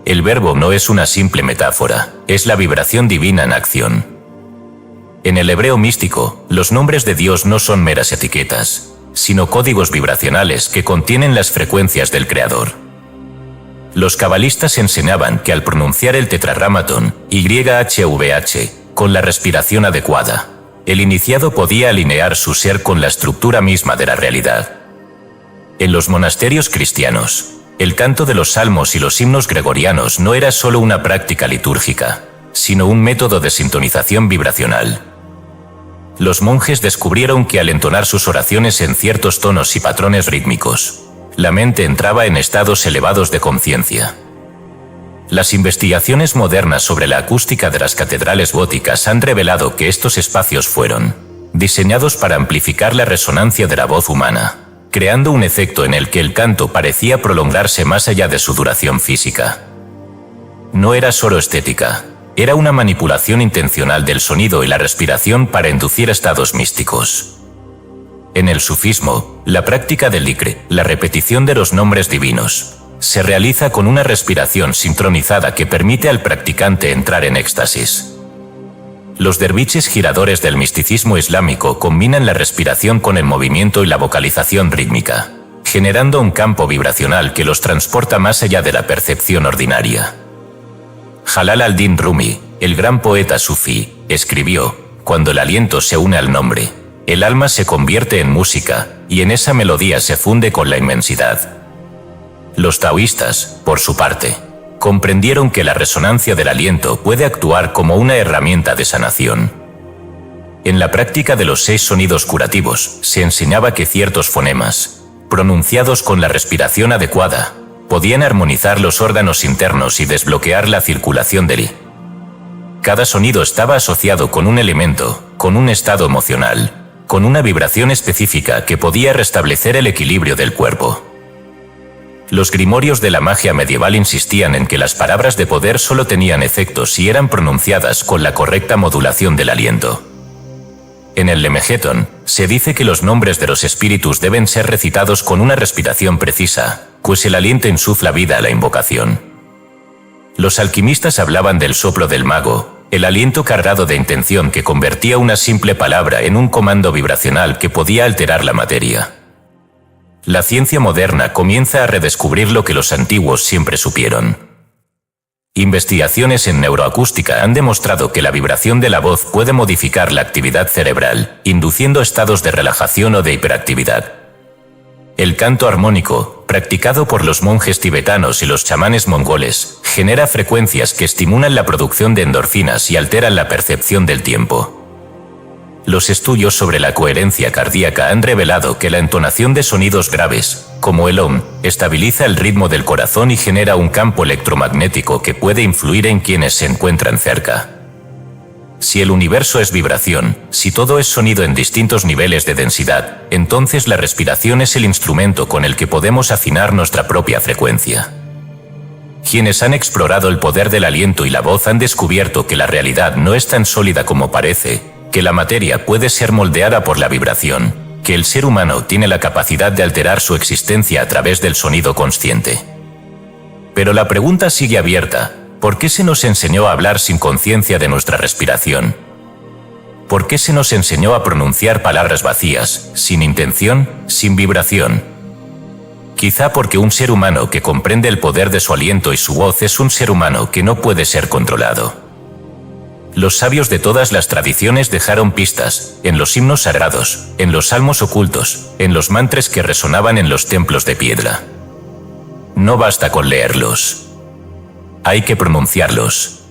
[SPEAKER 1] El verbo no es una simple metáfora, es la vibración divina en acción. En el hebreo místico, los nombres de Dios no son meras etiquetas, sino códigos vibracionales que contienen las frecuencias del Creador. Los cabalistas enseñaban que al pronunciar el tetragrámaton, YHVH, con la respiración adecuada, el iniciado podía alinear su ser con la estructura misma de la realidad. En los monasterios cristianos, el canto de los salmos y los himnos gregorianos no era solo una práctica litúrgica, sino un método de sintonización vibracional. Los monjes descubrieron que al entonar sus oraciones en ciertos tonos y patrones rítmicos, la mente entraba en estados elevados de conciencia. Las investigaciones modernas sobre la acústica de las catedrales góticas han revelado que estos espacios fueron diseñados para amplificar la resonancia de la voz humana, creando un efecto en el que el canto parecía prolongarse más allá de su duración física. No era solo estética, era una manipulación intencional del sonido y la respiración para inducir estados místicos. En el sufismo, la práctica del dhikr, la repetición de los nombres divinos, se realiza con una respiración sincronizada que permite al practicante entrar en éxtasis. Los derviches giradores del misticismo islámico combinan la respiración con el movimiento y la vocalización rítmica, generando un campo vibracional que los transporta más allá de la percepción ordinaria. Jalal al-Din Rumi, el gran poeta sufí, escribió, cuando el aliento se une al nombre, el alma se convierte en música, y en esa melodía se funde con la inmensidad. Los taoístas, por su parte, comprendieron que la resonancia del aliento puede actuar como una herramienta de sanación. En la práctica de los 6 sonidos curativos, se enseñaba que ciertos fonemas, pronunciados con la respiración adecuada, podían armonizar los órganos internos y desbloquear la circulación del I. Cada sonido estaba asociado con un elemento, con un estado emocional, con una vibración específica que podía restablecer el equilibrio del cuerpo. Los grimorios de la magia medieval insistían en que las palabras de poder solo tenían efecto si eran pronunciadas con la correcta modulación del aliento. En el Lemegeton, se dice que los nombres de los espíritus deben ser recitados con una respiración precisa, pues el aliento insufla vida a la invocación. Los alquimistas hablaban del soplo del mago, el aliento cargado de intención que convertía una simple palabra en un comando vibracional que podía alterar la materia. La ciencia moderna comienza a redescubrir lo que los antiguos siempre supieron. Investigaciones en neuroacústica han demostrado que la vibración de la voz puede modificar la actividad cerebral, induciendo estados de relajación o de hiperactividad. El canto armónico, practicado por los monjes tibetanos y los chamanes mongoles, genera frecuencias que estimulan la producción de endorfinas y alteran la percepción del tiempo. Los estudios sobre la coherencia cardíaca han revelado que la entonación de sonidos graves, como el Om, estabiliza el ritmo del corazón y genera un campo electromagnético que puede influir en quienes se encuentran cerca. Si el universo es vibración, si todo es sonido en distintos niveles de densidad, entonces la respiración es el instrumento con el que podemos afinar nuestra propia frecuencia. Quienes han explorado el poder del aliento y la voz han descubierto que la realidad no es tan sólida como parece, que la materia puede ser moldeada por la vibración, que el ser humano tiene la capacidad de alterar su existencia a través del sonido consciente. Pero la pregunta sigue abierta: ¿por qué se nos enseñó a hablar sin conciencia de nuestra respiración? ¿Por qué se nos enseñó a pronunciar palabras vacías, sin intención, sin vibración? Quizá porque un ser humano que comprende el poder de su aliento y su voz es un ser humano que no puede ser controlado. Los sabios de todas las tradiciones dejaron pistas, en los himnos sagrados, en los salmos ocultos, en los mantras que resonaban en los templos de piedra. No basta con leerlos. Hay que pronunciarlos.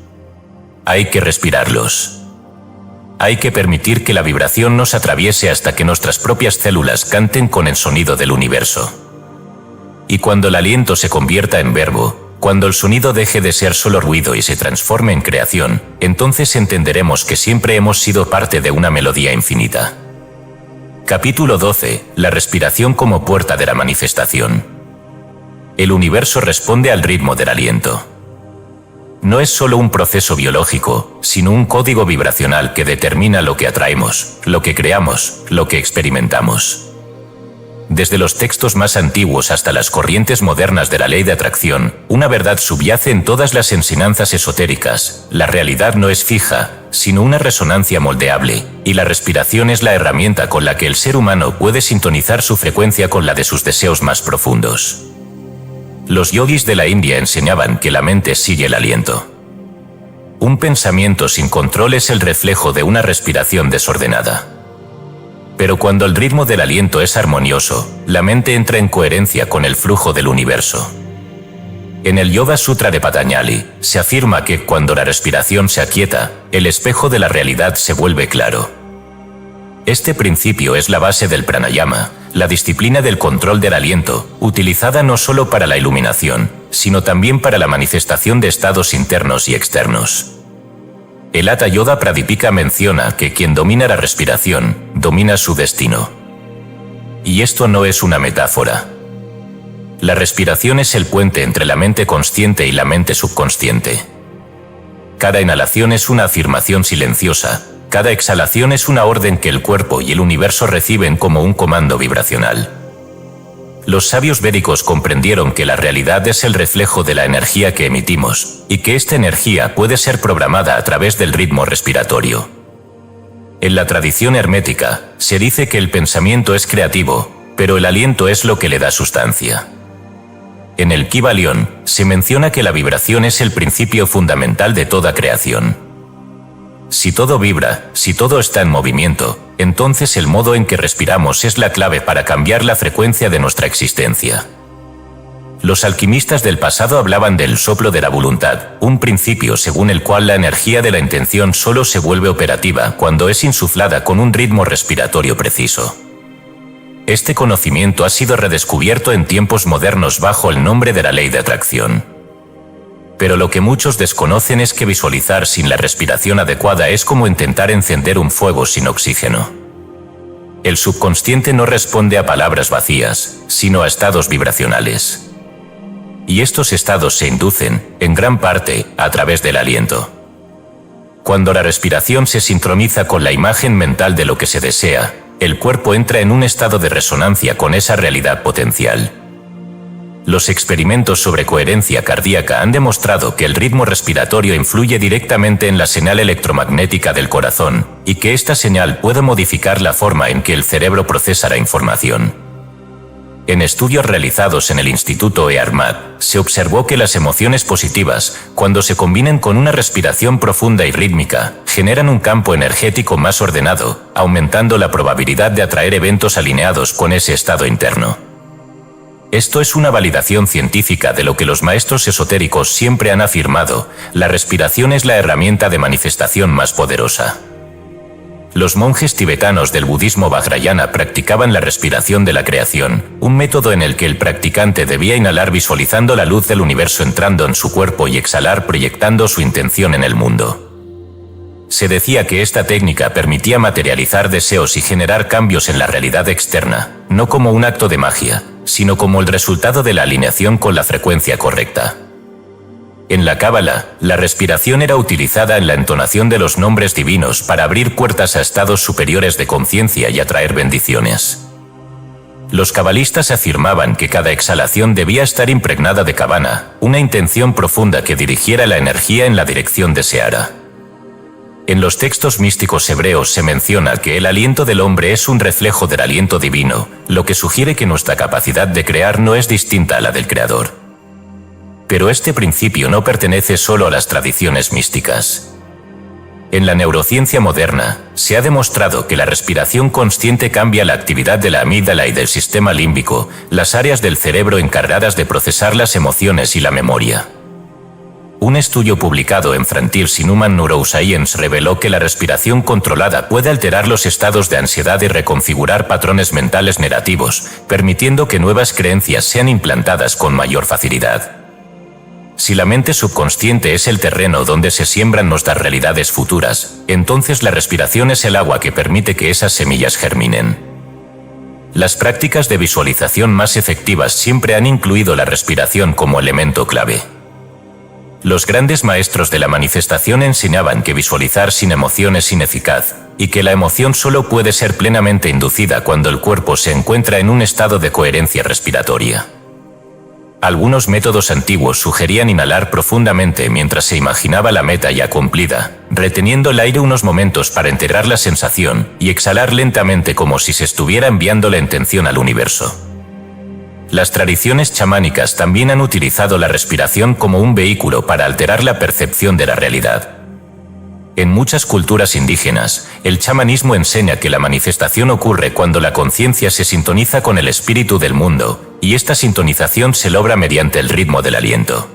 [SPEAKER 1] Hay que respirarlos. Hay que permitir que la vibración nos atraviese hasta que nuestras propias células canten con el sonido del universo. Y cuando el aliento se convierta en verbo, cuando el sonido deje de ser solo ruido y se transforme en creación, entonces entenderemos que siempre hemos sido parte de una melodía infinita. Capítulo 12. La respiración como puerta de la manifestación. El universo responde al ritmo del aliento. No es solo un proceso biológico, sino un código vibracional que determina lo que atraemos, lo que creamos, lo que experimentamos. Desde los textos más antiguos hasta las corrientes modernas de la ley de atracción, una verdad subyace en todas las enseñanzas esotéricas: la realidad no es fija, sino una resonancia moldeable, y la respiración es la herramienta con la que el ser humano puede sintonizar su frecuencia con la de sus deseos más profundos. Los yogis de la India enseñaban que la mente sigue el aliento. Un pensamiento sin control es el reflejo de una respiración desordenada. Pero cuando el ritmo del aliento es armonioso, la mente entra en coherencia con el flujo del universo. En el Yoga Sutra de Patanjali, se afirma que cuando la respiración se aquieta, el espejo de la realidad se vuelve claro. Este principio es la base del pranayama, la disciplina del control del aliento, utilizada no solo para la iluminación, sino también para la manifestación de estados internos y externos. El Hatha Yoga Pradipika menciona que quien domina la respiración, domina su destino. Y esto no es una metáfora. La respiración es el puente entre la mente consciente y la mente subconsciente. Cada inhalación es una afirmación silenciosa, cada exhalación es una orden que el cuerpo y el universo reciben como un comando vibracional. Los sabios védicos comprendieron que la realidad es el reflejo de la energía que emitimos, y que esta energía puede ser programada a través del ritmo respiratorio. En la tradición hermética, se dice que el pensamiento es creativo, pero el aliento es lo que le da sustancia. En el Kybalion, se menciona que la vibración es el principio fundamental de toda creación. Si todo vibra, si todo está en movimiento, entonces el modo en que respiramos es la clave para cambiar la frecuencia de nuestra existencia. Los alquimistas del pasado hablaban del soplo de la voluntad, un principio según el cual la energía de la intención solo se vuelve operativa cuando es insuflada con un ritmo respiratorio preciso. Este conocimiento ha sido redescubierto en tiempos modernos bajo el nombre de la ley de atracción. Pero lo que muchos desconocen es que visualizar sin la respiración adecuada es como intentar encender un fuego sin oxígeno. El subconsciente no responde a palabras vacías, sino a estados vibracionales. Y estos estados se inducen, en gran parte, a través del aliento. Cuando la respiración se sincroniza con la imagen mental de lo que se desea, el cuerpo entra en un estado de resonancia con esa realidad potencial. Los experimentos sobre coherencia cardíaca han demostrado que el ritmo respiratorio influye directamente en la señal electromagnética del corazón, y que esta señal puede modificar la forma en que el cerebro procesa la información. En estudios realizados en el Instituto EARMAT, se observó que las emociones positivas, cuando se combinan con una respiración profunda y rítmica, generan un campo energético más ordenado, aumentando la probabilidad de atraer eventos alineados con ese estado interno. Esto es una validación científica de lo que los maestros esotéricos siempre han afirmado: la respiración es la herramienta de manifestación más poderosa. Los monjes tibetanos del budismo Vajrayana practicaban la respiración de la creación, un método en el que el practicante debía inhalar visualizando la luz del universo entrando en su cuerpo y exhalar proyectando su intención en el mundo. Se decía que esta técnica permitía materializar deseos y generar cambios en la realidad externa, no como un acto de magia, sino como el resultado de la alineación con la frecuencia correcta. En la Cábala, la respiración era utilizada en la entonación de los nombres divinos para abrir puertas a estados superiores de conciencia y atraer bendiciones. Los cabalistas afirmaban que cada exhalación debía estar impregnada de kavana, una intención profunda que dirigiera la energía en la dirección deseada. En los textos místicos hebreos se menciona que el aliento del hombre es un reflejo del aliento divino, lo que sugiere que nuestra capacidad de crear no es distinta a la del Creador. Pero este principio no pertenece solo a las tradiciones místicas. En la neurociencia moderna, se ha demostrado que la respiración consciente cambia la actividad de la amígdala y del sistema límbico, las áreas del cerebro encargadas de procesar las emociones y la memoria. Un estudio publicado en Frontiers in Human Neuroscience reveló que la respiración controlada puede alterar los estados de ansiedad y reconfigurar patrones mentales negativos, permitiendo que nuevas creencias sean implantadas con mayor facilidad. Si la mente subconsciente es el terreno donde se siembran nuestras realidades futuras, entonces la respiración es el agua que permite que esas semillas germinen. Las prácticas de visualización más efectivas siempre han incluido la respiración como elemento clave. Los grandes maestros de la manifestación enseñaban que visualizar sin emoción es ineficaz, y que la emoción solo puede ser plenamente inducida cuando el cuerpo se encuentra en un estado de coherencia respiratoria. Algunos métodos antiguos sugerían inhalar profundamente mientras se imaginaba la meta ya cumplida, reteniendo el aire unos momentos para integrar la sensación, y exhalar lentamente como si se estuviera enviando la intención al universo. Las tradiciones chamánicas también han utilizado la respiración como un vehículo para alterar la percepción de la realidad. En muchas culturas indígenas, el chamanismo enseña que la manifestación ocurre cuando la conciencia se sintoniza con el espíritu del mundo, y esta sintonización se logra mediante el ritmo del aliento.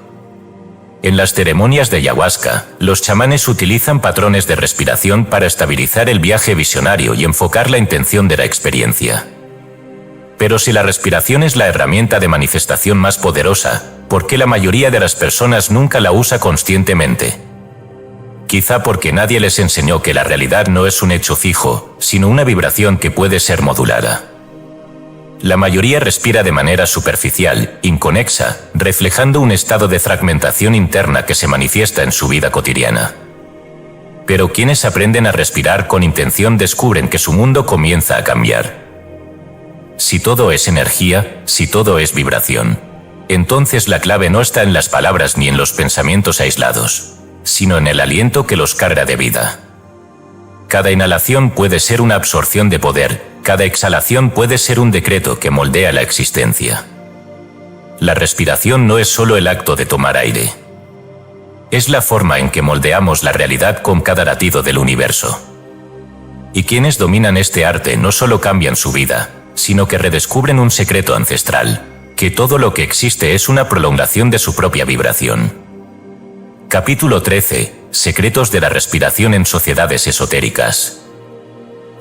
[SPEAKER 1] En las ceremonias de ayahuasca, los chamanes utilizan patrones de respiración para estabilizar el viaje visionario y enfocar la intención de la experiencia. Pero si la respiración es la herramienta de manifestación más poderosa, ¿por qué la mayoría de las personas nunca la usa conscientemente? Quizá porque nadie les enseñó que la realidad no es un hecho fijo, sino una vibración que puede ser modulada. La mayoría respira de manera superficial, inconexa, reflejando un estado de fragmentación interna que se manifiesta en su vida cotidiana. Pero quienes aprenden a respirar con intención descubren que su mundo comienza a cambiar. Si todo es energía, si todo es vibración, entonces la clave no está en las palabras ni en los pensamientos aislados, sino en el aliento que los carga de vida. Cada inhalación puede ser una absorción de poder, cada exhalación puede ser un decreto que moldea la existencia. La respiración no es solo el acto de tomar aire. Es la forma en que moldeamos la realidad con cada latido del universo. Y quienes dominan este arte no solo cambian su vida, sino que redescubren un secreto ancestral, que todo lo que existe es una prolongación de su propia vibración. Capítulo 13. Secretos de la respiración en sociedades esotéricas.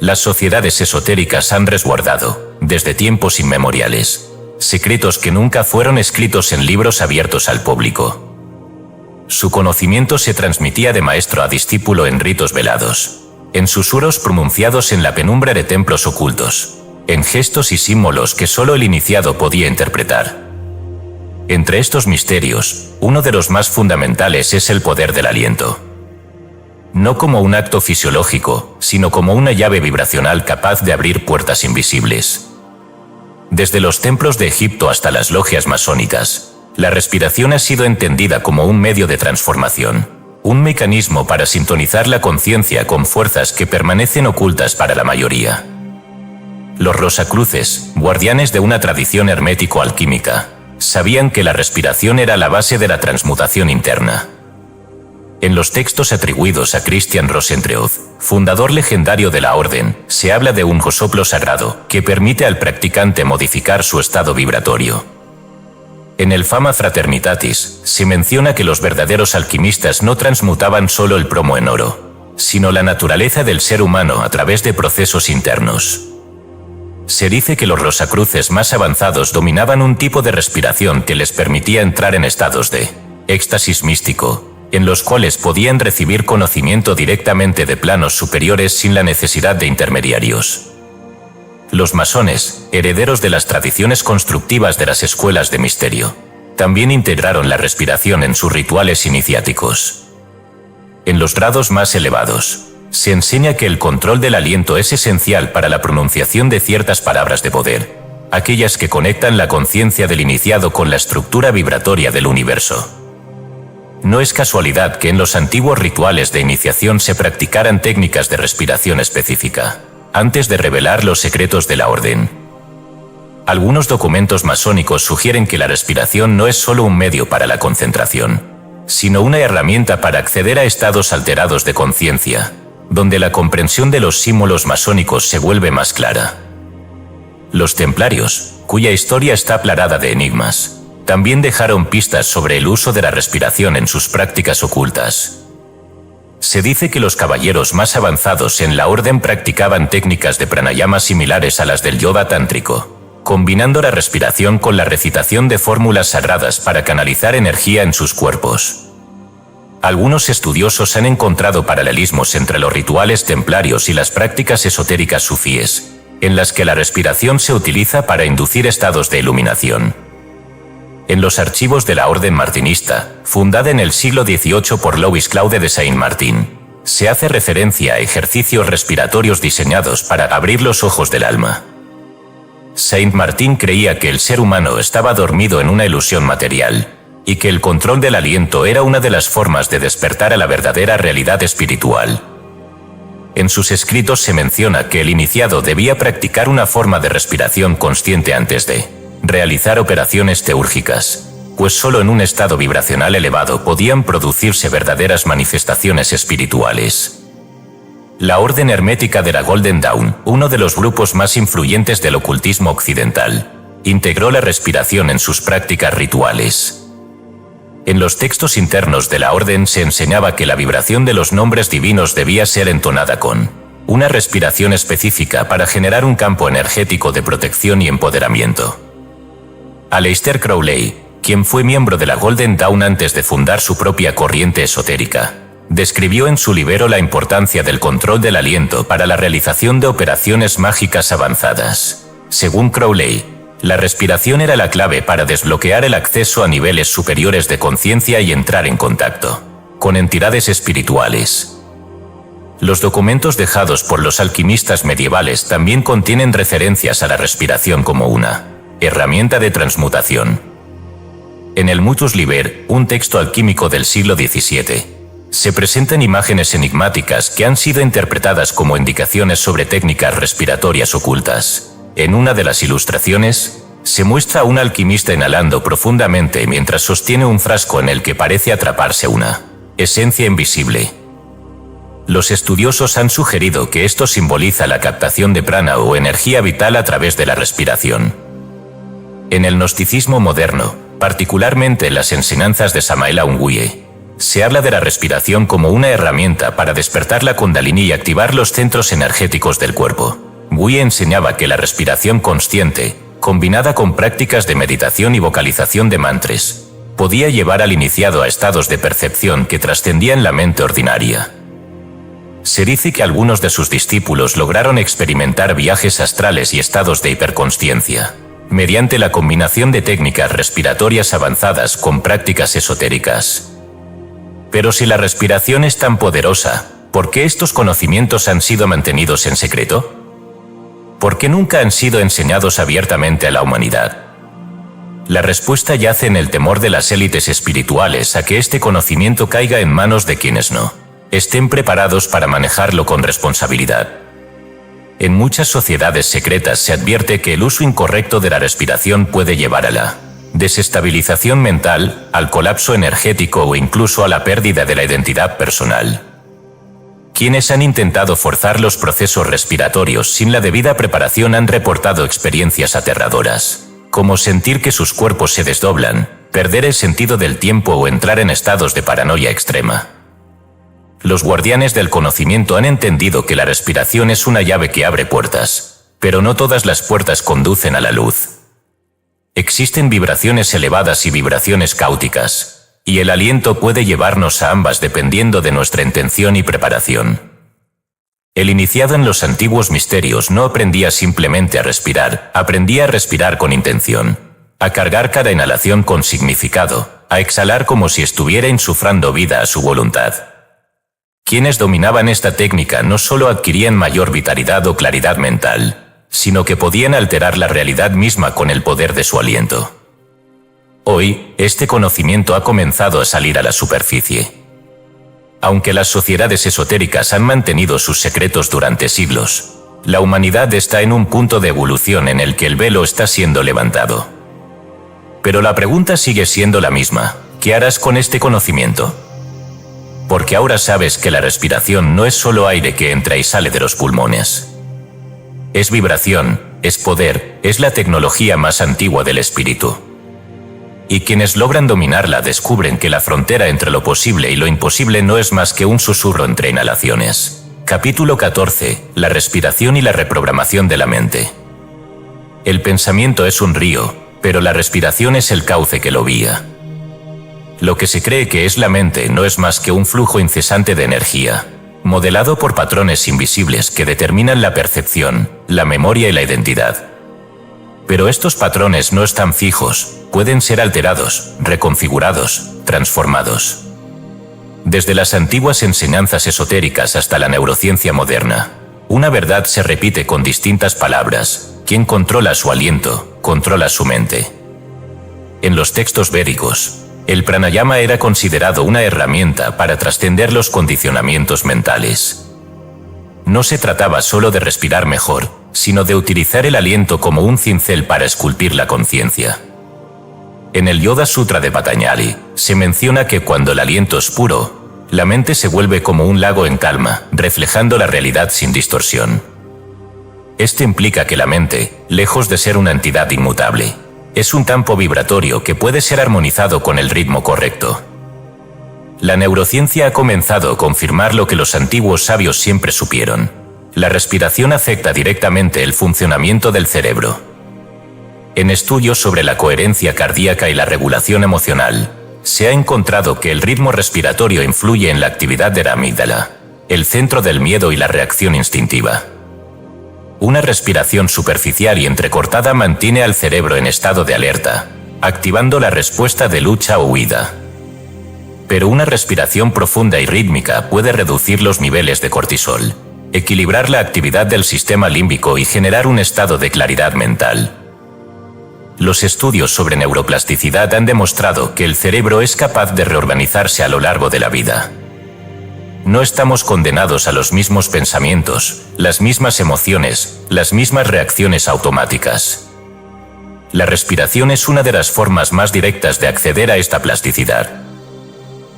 [SPEAKER 1] Las sociedades esotéricas han resguardado, desde tiempos inmemoriales, secretos que nunca fueron escritos en libros abiertos al público. Su conocimiento se transmitía de maestro a discípulo en ritos velados, en susurros pronunciados en la penumbra de templos ocultos, en gestos y símbolos que solo el iniciado podía interpretar. Entre estos misterios, uno de los más fundamentales es el poder del aliento. No como un acto fisiológico, sino como una llave vibracional capaz de abrir puertas invisibles. Desde los templos de Egipto hasta las logias masónicas, la respiración ha sido entendida como un medio de transformación, un mecanismo para sintonizar la conciencia con fuerzas que permanecen ocultas para la mayoría. Los Rosacruces, guardianes de una tradición hermético-alquímica, sabían que la respiración era la base de la transmutación interna. En los textos atribuidos a Christian Rosentreuth, fundador legendario de la orden, se habla de un soplo sagrado que permite al practicante modificar su estado vibratorio. En el Fama Fraternitatis, se menciona que los verdaderos alquimistas no transmutaban solo el plomo en oro, sino la naturaleza del ser humano a través de procesos internos. Se dice que los Rosacruces más avanzados dominaban un tipo de respiración que les permitía entrar en estados de éxtasis místico, en los cuales podían recibir conocimiento directamente de planos superiores sin la necesidad de intermediarios. Los masones, herederos de las tradiciones constructivas de las escuelas de misterio, también integraron la respiración en sus rituales iniciáticos. En los grados más elevados, se enseña que el control del aliento es esencial para la pronunciación de ciertas palabras de poder, aquellas que conectan la conciencia del iniciado con la estructura vibratoria del universo. No es casualidad que en los antiguos rituales de iniciación se practicaran técnicas de respiración específica, antes de revelar los secretos de la orden. Algunos documentos masónicos sugieren que la respiración no es solo un medio para la concentración, sino una herramienta para acceder a estados alterados de conciencia, donde la comprensión de los símbolos masónicos se vuelve más clara. Los templarios, cuya historia está plagada de enigmas, también dejaron pistas sobre el uso de la respiración en sus prácticas ocultas. Se dice que los caballeros más avanzados en la orden practicaban técnicas de pranayama similares a las del yoga tántrico, combinando la respiración con la recitación de fórmulas sagradas para canalizar energía en sus cuerpos. Algunos estudiosos han encontrado paralelismos entre los rituales templarios y las prácticas esotéricas sufíes, en las que la respiración se utiliza para inducir estados de iluminación. En los archivos de la Orden Martinista, fundada en el siglo XVIII por Louis Claude de Saint-Martin, se hace referencia a ejercicios respiratorios diseñados para abrir los ojos del alma. Saint-Martin creía que el ser humano estaba dormido en una ilusión material, y que el control del aliento era una de las formas de despertar a la verdadera realidad espiritual. En sus escritos se menciona que el iniciado debía practicar una forma de respiración consciente antes de realizar operaciones teúrgicas, pues solo en un estado vibracional elevado podían producirse verdaderas manifestaciones espirituales. La Orden Hermética de la Golden Dawn, uno de los grupos más influyentes del ocultismo occidental, integró la respiración en sus prácticas rituales. En los textos internos de la orden se enseñaba que la vibración de los nombres divinos debía ser entonada con una respiración específica para generar un campo energético de protección y empoderamiento. Aleister Crowley, quien fue miembro de la Golden Dawn antes de fundar su propia corriente esotérica, describió en su libro la importancia del control del aliento para la realización de operaciones mágicas avanzadas. Según Crowley, la respiración era la clave para desbloquear el acceso a niveles superiores de conciencia y entrar en contacto con entidades espirituales. Los documentos dejados por los alquimistas medievales también contienen referencias a la respiración como una herramienta de transmutación. En el Mutus Liber, un texto alquímico del siglo XVII, se presentan imágenes enigmáticas que han sido interpretadas como indicaciones sobre técnicas respiratorias ocultas. En una de las ilustraciones, se muestra a un alquimista inhalando profundamente mientras sostiene un frasco en el que parece atraparse una esencia invisible. Los estudiosos han sugerido que esto simboliza la captación de prana o energía vital a través de la respiración. En el gnosticismo moderno, particularmente en las enseñanzas de Samael Aun Weor, se habla de la respiración como una herramienta para despertar la Kundalini y activar los centros energéticos del cuerpo. Weor enseñaba que la respiración consciente, combinada con prácticas de meditación y vocalización de mantras, podía llevar al iniciado a estados de percepción que trascendían la mente ordinaria. Se dice que algunos de sus discípulos lograron experimentar viajes astrales y estados de hiperconsciencia, mediante la combinación de técnicas respiratorias avanzadas con prácticas esotéricas. Pero si la respiración es tan poderosa, ¿por qué estos conocimientos han sido mantenidos en secreto? ¿Por qué nunca han sido enseñados abiertamente a la humanidad? La respuesta yace en el temor de las élites espirituales a que este conocimiento caiga en manos de quienes no estén preparados para manejarlo con responsabilidad. En muchas sociedades secretas se advierte que el uso incorrecto de la respiración puede llevar a la desestabilización mental, al colapso energético o incluso a la pérdida de la identidad personal. Quienes han intentado forzar los procesos respiratorios sin la debida preparación han reportado experiencias aterradoras, como sentir que sus cuerpos se desdoblan, perder el sentido del tiempo o entrar en estados de paranoia extrema. Los guardianes del conocimiento han entendido que la respiración es una llave que abre puertas, pero no todas las puertas conducen a la luz. Existen vibraciones elevadas y vibraciones cáuticas, y el aliento puede llevarnos a ambas dependiendo de nuestra intención y preparación. El iniciado en los antiguos misterios no aprendía simplemente a respirar, aprendía a respirar con intención, a cargar cada inhalación con significado, a exhalar como si estuviera insuflando vida a su voluntad. Quienes dominaban esta técnica no solo adquirían mayor vitalidad o claridad mental, sino que podían alterar la realidad misma con el poder de su aliento. Hoy, este conocimiento ha comenzado a salir a la superficie. Aunque las sociedades esotéricas han mantenido sus secretos durante siglos, la humanidad está en un punto de evolución en el que el velo está siendo levantado. Pero la pregunta sigue siendo la misma: ¿qué harás con este conocimiento? Porque ahora sabes que la respiración no es solo aire que entra y sale de los pulmones. Es vibración, es poder, es la tecnología más antigua del espíritu. Y quienes logran dominarla descubren que la frontera entre lo posible y lo imposible no es más que un susurro entre inhalaciones. Capítulo 14. La respiración y la reprogramación de la mente. El pensamiento es un río, pero la respiración es el cauce que lo guía. Lo que se cree que es la mente no es más que un flujo incesante de energía, modelado por patrones invisibles que determinan la percepción, la memoria y la identidad. Pero estos patrones no están fijos, pueden ser alterados, reconfigurados, transformados. Desde las antiguas enseñanzas esotéricas hasta la neurociencia moderna, una verdad se repite con distintas palabras: quien controla su aliento, controla su mente. En los textos védicos, el pranayama era considerado una herramienta para trascender los condicionamientos mentales. No se trataba solo de respirar mejor, sino de utilizar el aliento como un cincel para esculpir la conciencia. En el Yoga Sutra de Patanjali, se menciona que cuando el aliento es puro, la mente se vuelve como un lago en calma, reflejando la realidad sin distorsión. Esto implica que la mente, lejos de ser una entidad inmutable, es un campo vibratorio que puede ser armonizado con el ritmo correcto. La neurociencia ha comenzado a confirmar lo que los antiguos sabios siempre supieron: la respiración afecta directamente el funcionamiento del cerebro. En estudios sobre la coherencia cardíaca y la regulación emocional, se ha encontrado que el ritmo respiratorio influye en la actividad de la amígdala, el centro del miedo y la reacción instintiva. Una respiración superficial y entrecortada mantiene al cerebro en estado de alerta, activando la respuesta de lucha o huida. Pero una respiración profunda y rítmica puede reducir los niveles de cortisol, equilibrar la actividad del sistema límbico y generar un estado de claridad mental. Los estudios sobre neuroplasticidad han demostrado que el cerebro es capaz de reorganizarse a lo largo de la vida. No estamos condenados a los mismos pensamientos, las mismas emociones, las mismas reacciones automáticas. La respiración es una de las formas más directas de acceder a esta plasticidad.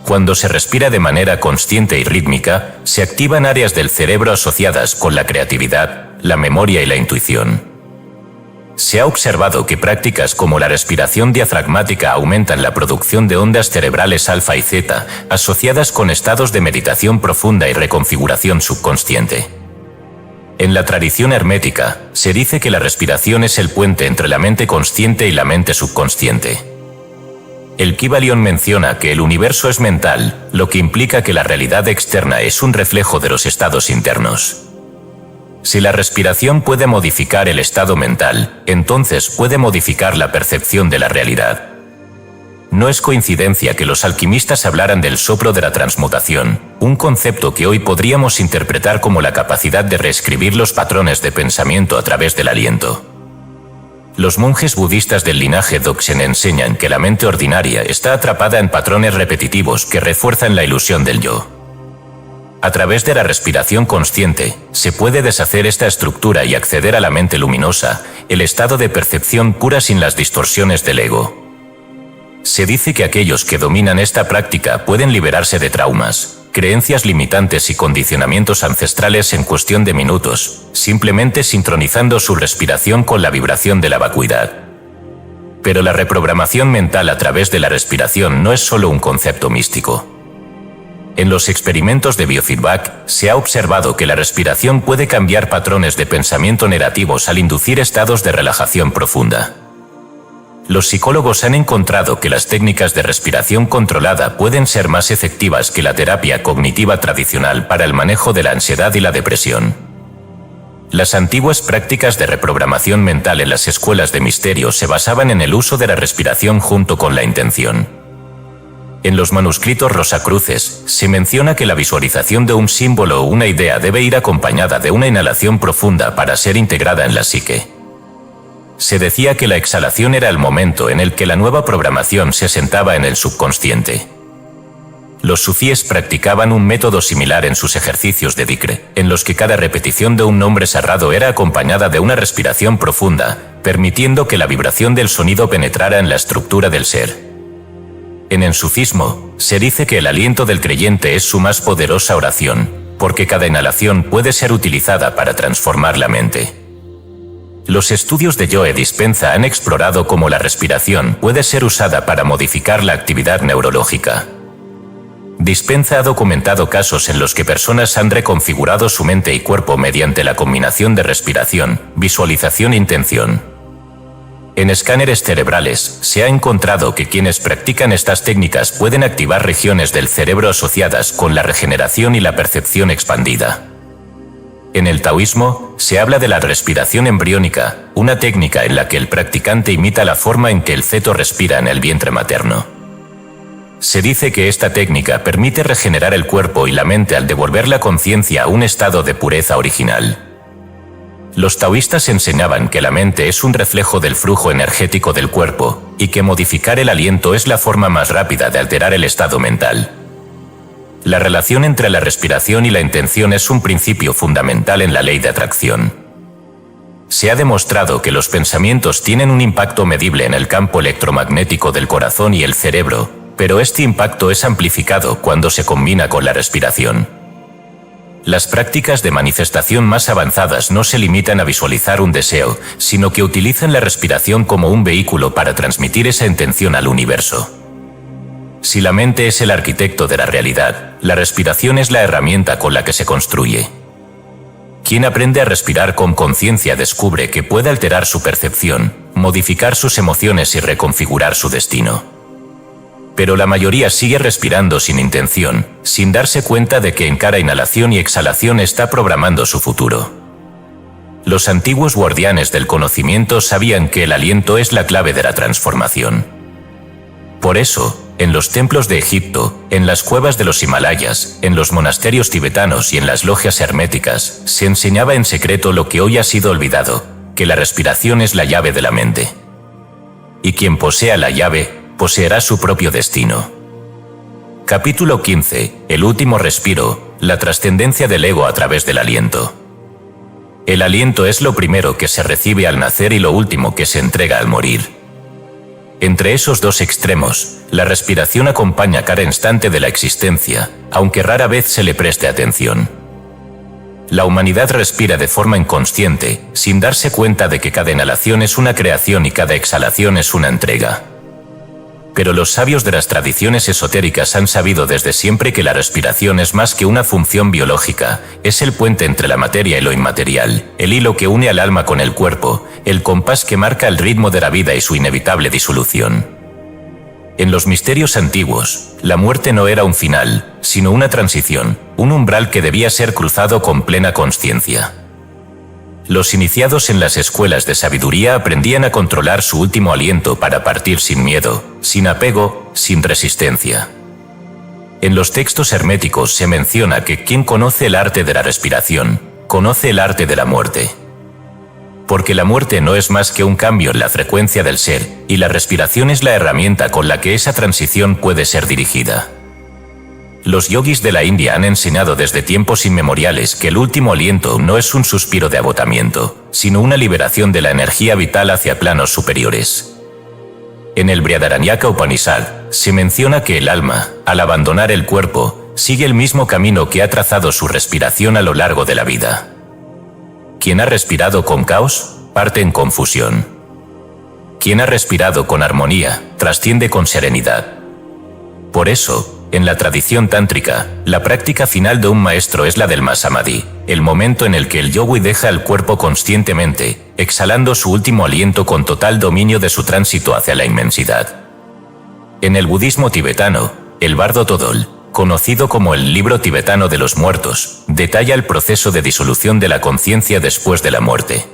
[SPEAKER 1] Cuando se respira de manera consciente y rítmica, se activan áreas del cerebro asociadas con la creatividad, la memoria y la intuición. Se ha observado que prácticas como la respiración diafragmática aumentan la producción de ondas cerebrales alfa y zeta, asociadas con estados de meditación profunda y reconfiguración subconsciente. En la tradición hermética, se dice que la respiración es el puente entre la mente consciente y la mente subconsciente. El Kybalion menciona que el universo es mental, lo que implica que la realidad externa es un reflejo de los estados internos. Si la respiración puede modificar el estado mental, entonces puede modificar la percepción de la realidad. No es coincidencia que los alquimistas hablaran del soplo de la transmutación, un concepto que hoy podríamos interpretar como la capacidad de reescribir los patrones de pensamiento a través del aliento. Los monjes budistas del linaje Dzogchen enseñan que la mente ordinaria está atrapada en patrones repetitivos que refuerzan la ilusión del yo. A través de la respiración consciente, se puede deshacer esta estructura y acceder a la mente luminosa, el estado de percepción pura sin las distorsiones del ego. Se dice que aquellos que dominan esta práctica pueden liberarse de traumas, creencias limitantes y condicionamientos ancestrales en cuestión de minutos, simplemente sincronizando su respiración con la vibración de la vacuidad. Pero la reprogramación mental a través de la respiración no es solo un concepto místico. En los experimentos de biofeedback, se ha observado que la respiración puede cambiar patrones de pensamiento negativos al inducir estados de relajación profunda. Los psicólogos han encontrado que las técnicas de respiración controlada pueden ser más efectivas que la terapia cognitiva tradicional para el manejo de la ansiedad y la depresión. Las antiguas prácticas de reprogramación mental en las escuelas de misterio se basaban en el uso de la respiración junto con la intención. En los manuscritos rosacruces, se menciona que la visualización de un símbolo o una idea debe ir acompañada de una inhalación profunda para ser integrada en la psique. Se decía que la exhalación era el momento en el que la nueva programación se asentaba en el subconsciente. Los sufíes practicaban un método similar en sus ejercicios de dhikr, en los que cada repetición de un nombre sagrado era acompañada de una respiración profunda, permitiendo que la vibración del sonido penetrara en la estructura del ser. En el sufismo, se dice que el aliento del creyente es su más poderosa oración, porque cada inhalación puede ser utilizada para transformar la mente. Los estudios de Joe Dispenza han explorado cómo la respiración puede ser usada para modificar la actividad neurológica. Dispenza ha documentado casos en los que personas han reconfigurado su mente y cuerpo mediante la combinación de respiración, visualización e intención. En escáneres cerebrales, se ha encontrado que quienes practican estas técnicas pueden activar regiones del cerebro asociadas con la regeneración y la percepción expandida. En el taoísmo, se habla de la respiración embriónica, una técnica en la que el practicante imita la forma en que el feto respira en el vientre materno. Se dice que esta técnica permite regenerar el cuerpo y la mente al devolver la conciencia a un estado de pureza original. Los taoístas enseñaban que la mente es un reflejo del flujo energético del cuerpo, y que modificar el aliento es la forma más rápida de alterar el estado mental. La relación entre la respiración y la intención es un principio fundamental en la ley de atracción. Se ha demostrado que los pensamientos tienen un impacto medible en el campo electromagnético del corazón y el cerebro, pero este impacto es amplificado cuando se combina con la respiración. Las prácticas de manifestación más avanzadas no se limitan a visualizar un deseo, sino que utilizan la respiración como un vehículo para transmitir esa intención al universo. Si la mente es el arquitecto de la realidad, la respiración es la herramienta con la que se construye. Quien aprende a respirar con conciencia descubre que puede alterar su percepción, modificar sus emociones y reconfigurar su destino. Pero la mayoría sigue respirando sin intención, sin darse cuenta de que en cada inhalación y exhalación está programando su futuro. Los antiguos guardianes del conocimiento sabían que el aliento es la clave de la transformación. Por eso, en los templos de Egipto, en las cuevas de los Himalayas, en los monasterios tibetanos y en las logias herméticas, se enseñaba en secreto lo que hoy ha sido olvidado, que la respiración es la llave de la mente. Y quien posea la llave, poseerá su propio destino. Capítulo 15. El último respiro, la trascendencia del ego a través del aliento. El aliento es lo primero que se recibe al nacer y lo último que se entrega al morir. Entre esos dos extremos, la respiración acompaña cada instante de la existencia, aunque rara vez se le preste atención. La humanidad respira de forma inconsciente, sin darse cuenta de que cada inhalación es una creación y cada exhalación es una entrega. Pero los sabios de las tradiciones esotéricas han sabido desde siempre que la respiración es más que una función biológica, es el puente entre la materia y lo inmaterial, el hilo que une al alma con el cuerpo, el compás que marca el ritmo de la vida y su inevitable disolución. En los misterios antiguos, la muerte no era un final, sino una transición, un umbral que debía ser cruzado con plena consciencia. Los iniciados en las escuelas de sabiduría aprendían a controlar su último aliento para partir sin miedo, sin apego, sin resistencia. En los textos herméticos se menciona que quien conoce el arte de la respiración, conoce el arte de la muerte. Porque la muerte no es más que un cambio en la frecuencia del ser, y la respiración es la herramienta con la que esa transición puede ser dirigida. Los yogis de la India han enseñado desde tiempos inmemoriales que el último aliento no es un suspiro de agotamiento, sino una liberación de la energía vital hacia planos superiores. En el Brihadaranyaka Upanishad, se menciona que el alma, al abandonar el cuerpo, sigue el mismo camino que ha trazado su respiración a lo largo de la vida. Quien ha respirado con caos, parte en confusión. Quien ha respirado con armonía, trasciende con serenidad. Por eso, en la tradición tántrica, la práctica final de un maestro es la del Masamadhi, el momento en el que el yogui deja el cuerpo conscientemente, exhalando su último aliento con total dominio de su tránsito hacia la inmensidad. En el budismo tibetano, el bardo Todol, conocido como el Libro Tibetano de los Muertos, detalla el proceso de disolución de la conciencia después de la muerte.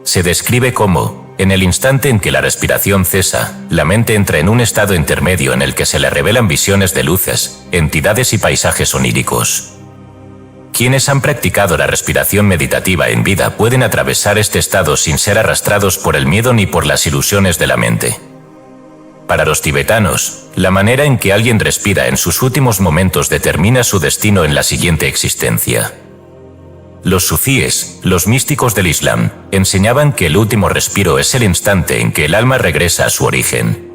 [SPEAKER 1] Se describe cómo, en el instante en que la respiración cesa, la mente entra en un estado intermedio en el que se le revelan visiones de luces, entidades y paisajes oníricos. Quienes han practicado la respiración meditativa en vida pueden atravesar este estado sin ser arrastrados por el miedo ni por las ilusiones de la mente. Para los tibetanos, la manera en que alguien respira en sus últimos momentos determina su destino en la siguiente existencia. Los sufíes, los místicos del Islam, enseñaban que el último respiro es el instante en que el alma regresa a su origen.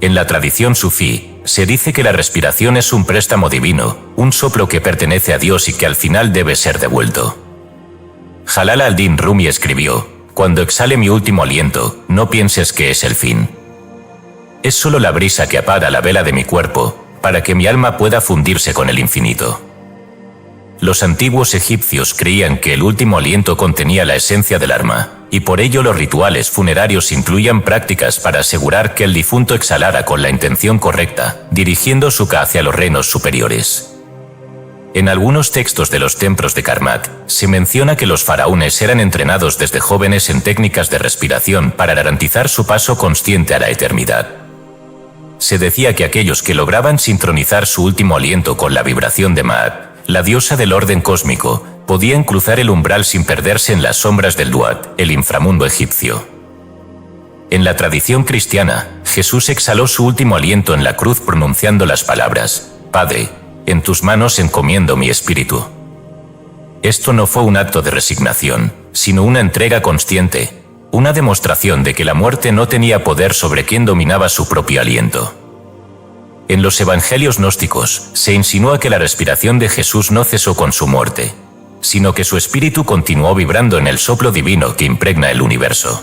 [SPEAKER 1] En la tradición sufí, se dice que la respiración es un préstamo divino, un soplo que pertenece a Dios y que al final debe ser devuelto. Jalal al-Din Rumi escribió: «Cuando exhale mi último aliento, no pienses que es el fin. Es solo la brisa que apaga la vela de mi cuerpo, para que mi alma pueda fundirse con el infinito». Los antiguos egipcios creían que el último aliento contenía la esencia del alma, y por ello los rituales funerarios incluían prácticas para asegurar que el difunto exhalara con la intención correcta, dirigiendo su ka hacia los reinos superiores. En algunos textos de los templos de Karnak, se menciona que los faraones eran entrenados desde jóvenes en técnicas de respiración para garantizar su paso consciente a la eternidad. Se decía que aquellos que lograban sincronizar su último aliento con la vibración de Ma'at, la diosa del orden cósmico, podían cruzar el umbral sin perderse en las sombras del Duat, el inframundo egipcio. En la tradición cristiana, Jesús exhaló su último aliento en la cruz pronunciando las palabras: «Padre, en tus manos encomiendo mi espíritu». Esto no fue un acto de resignación, sino una entrega consciente, una demostración de que la muerte no tenía poder sobre quien dominaba su propio aliento. En los evangelios gnósticos, se insinúa que la respiración de Jesús no cesó con su muerte, sino que su espíritu continuó vibrando en el soplo divino que impregna el universo.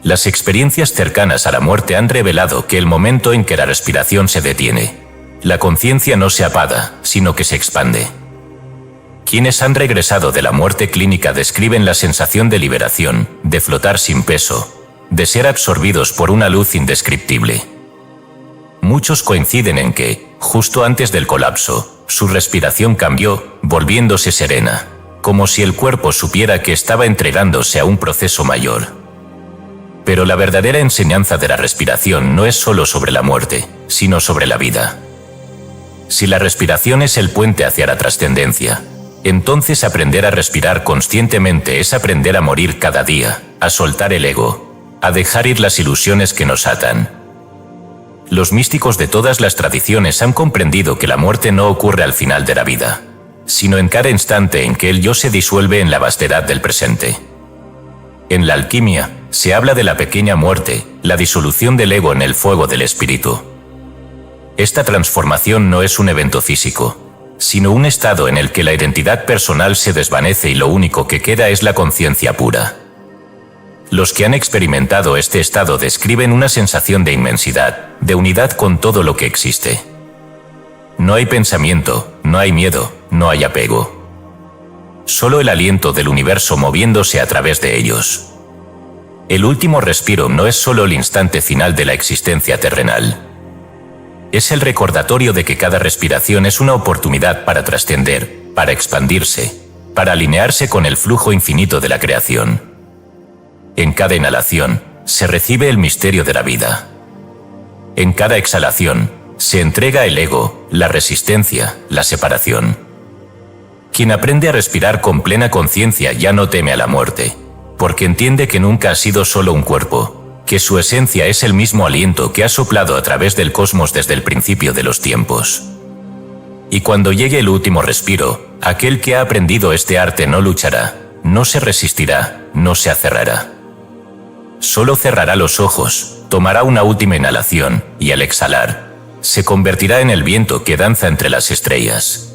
[SPEAKER 1] Las experiencias cercanas a la muerte han revelado que el momento en que la respiración se detiene, la conciencia no se apaga, sino que se expande. Quienes han regresado de la muerte clínica describen la sensación de liberación, de flotar sin peso, de ser absorbidos por una luz indescriptible. Muchos coinciden en que, justo antes del colapso, su respiración cambió, volviéndose serena, como si el cuerpo supiera que estaba entregándose a un proceso mayor. Pero la verdadera enseñanza de la respiración no es solo sobre la muerte, sino sobre la vida. Si la respiración es el puente hacia la trascendencia, entonces aprender a respirar conscientemente es aprender a morir cada día, a soltar el ego, a dejar ir las ilusiones que nos atan. Los místicos de todas las tradiciones han comprendido que la muerte no ocurre al final de la vida, sino en cada instante en que el yo se disuelve en la vastedad del presente. En la alquimia, se habla de la pequeña muerte, la disolución del ego en el fuego del espíritu. Esta transformación no es un evento físico, sino un estado en el que la identidad personal se desvanece y lo único que queda es la conciencia pura. Los que han experimentado este estado describen una sensación de inmensidad, de unidad con todo lo que existe. No hay pensamiento, no hay miedo, no hay apego. Solo el aliento del universo moviéndose a través de ellos. El último respiro no es solo el instante final de la existencia terrenal. Es el recordatorio de que cada respiración es una oportunidad para trascender, para expandirse, para alinearse con el flujo infinito de la creación. En cada inhalación, se recibe el misterio de la vida. En cada exhalación, se entrega el ego, la resistencia, la separación. Quien aprende a respirar con plena conciencia ya no teme a la muerte, porque entiende que nunca ha sido solo un cuerpo, que su esencia es el mismo aliento que ha soplado a través del cosmos desde el principio de los tiempos. Y cuando llegue el último respiro, aquel que ha aprendido este arte no luchará, no se resistirá, no se aferrará. Solo cerrará los ojos, tomará una última inhalación, y al exhalar, se convertirá en el viento que danza entre las estrellas.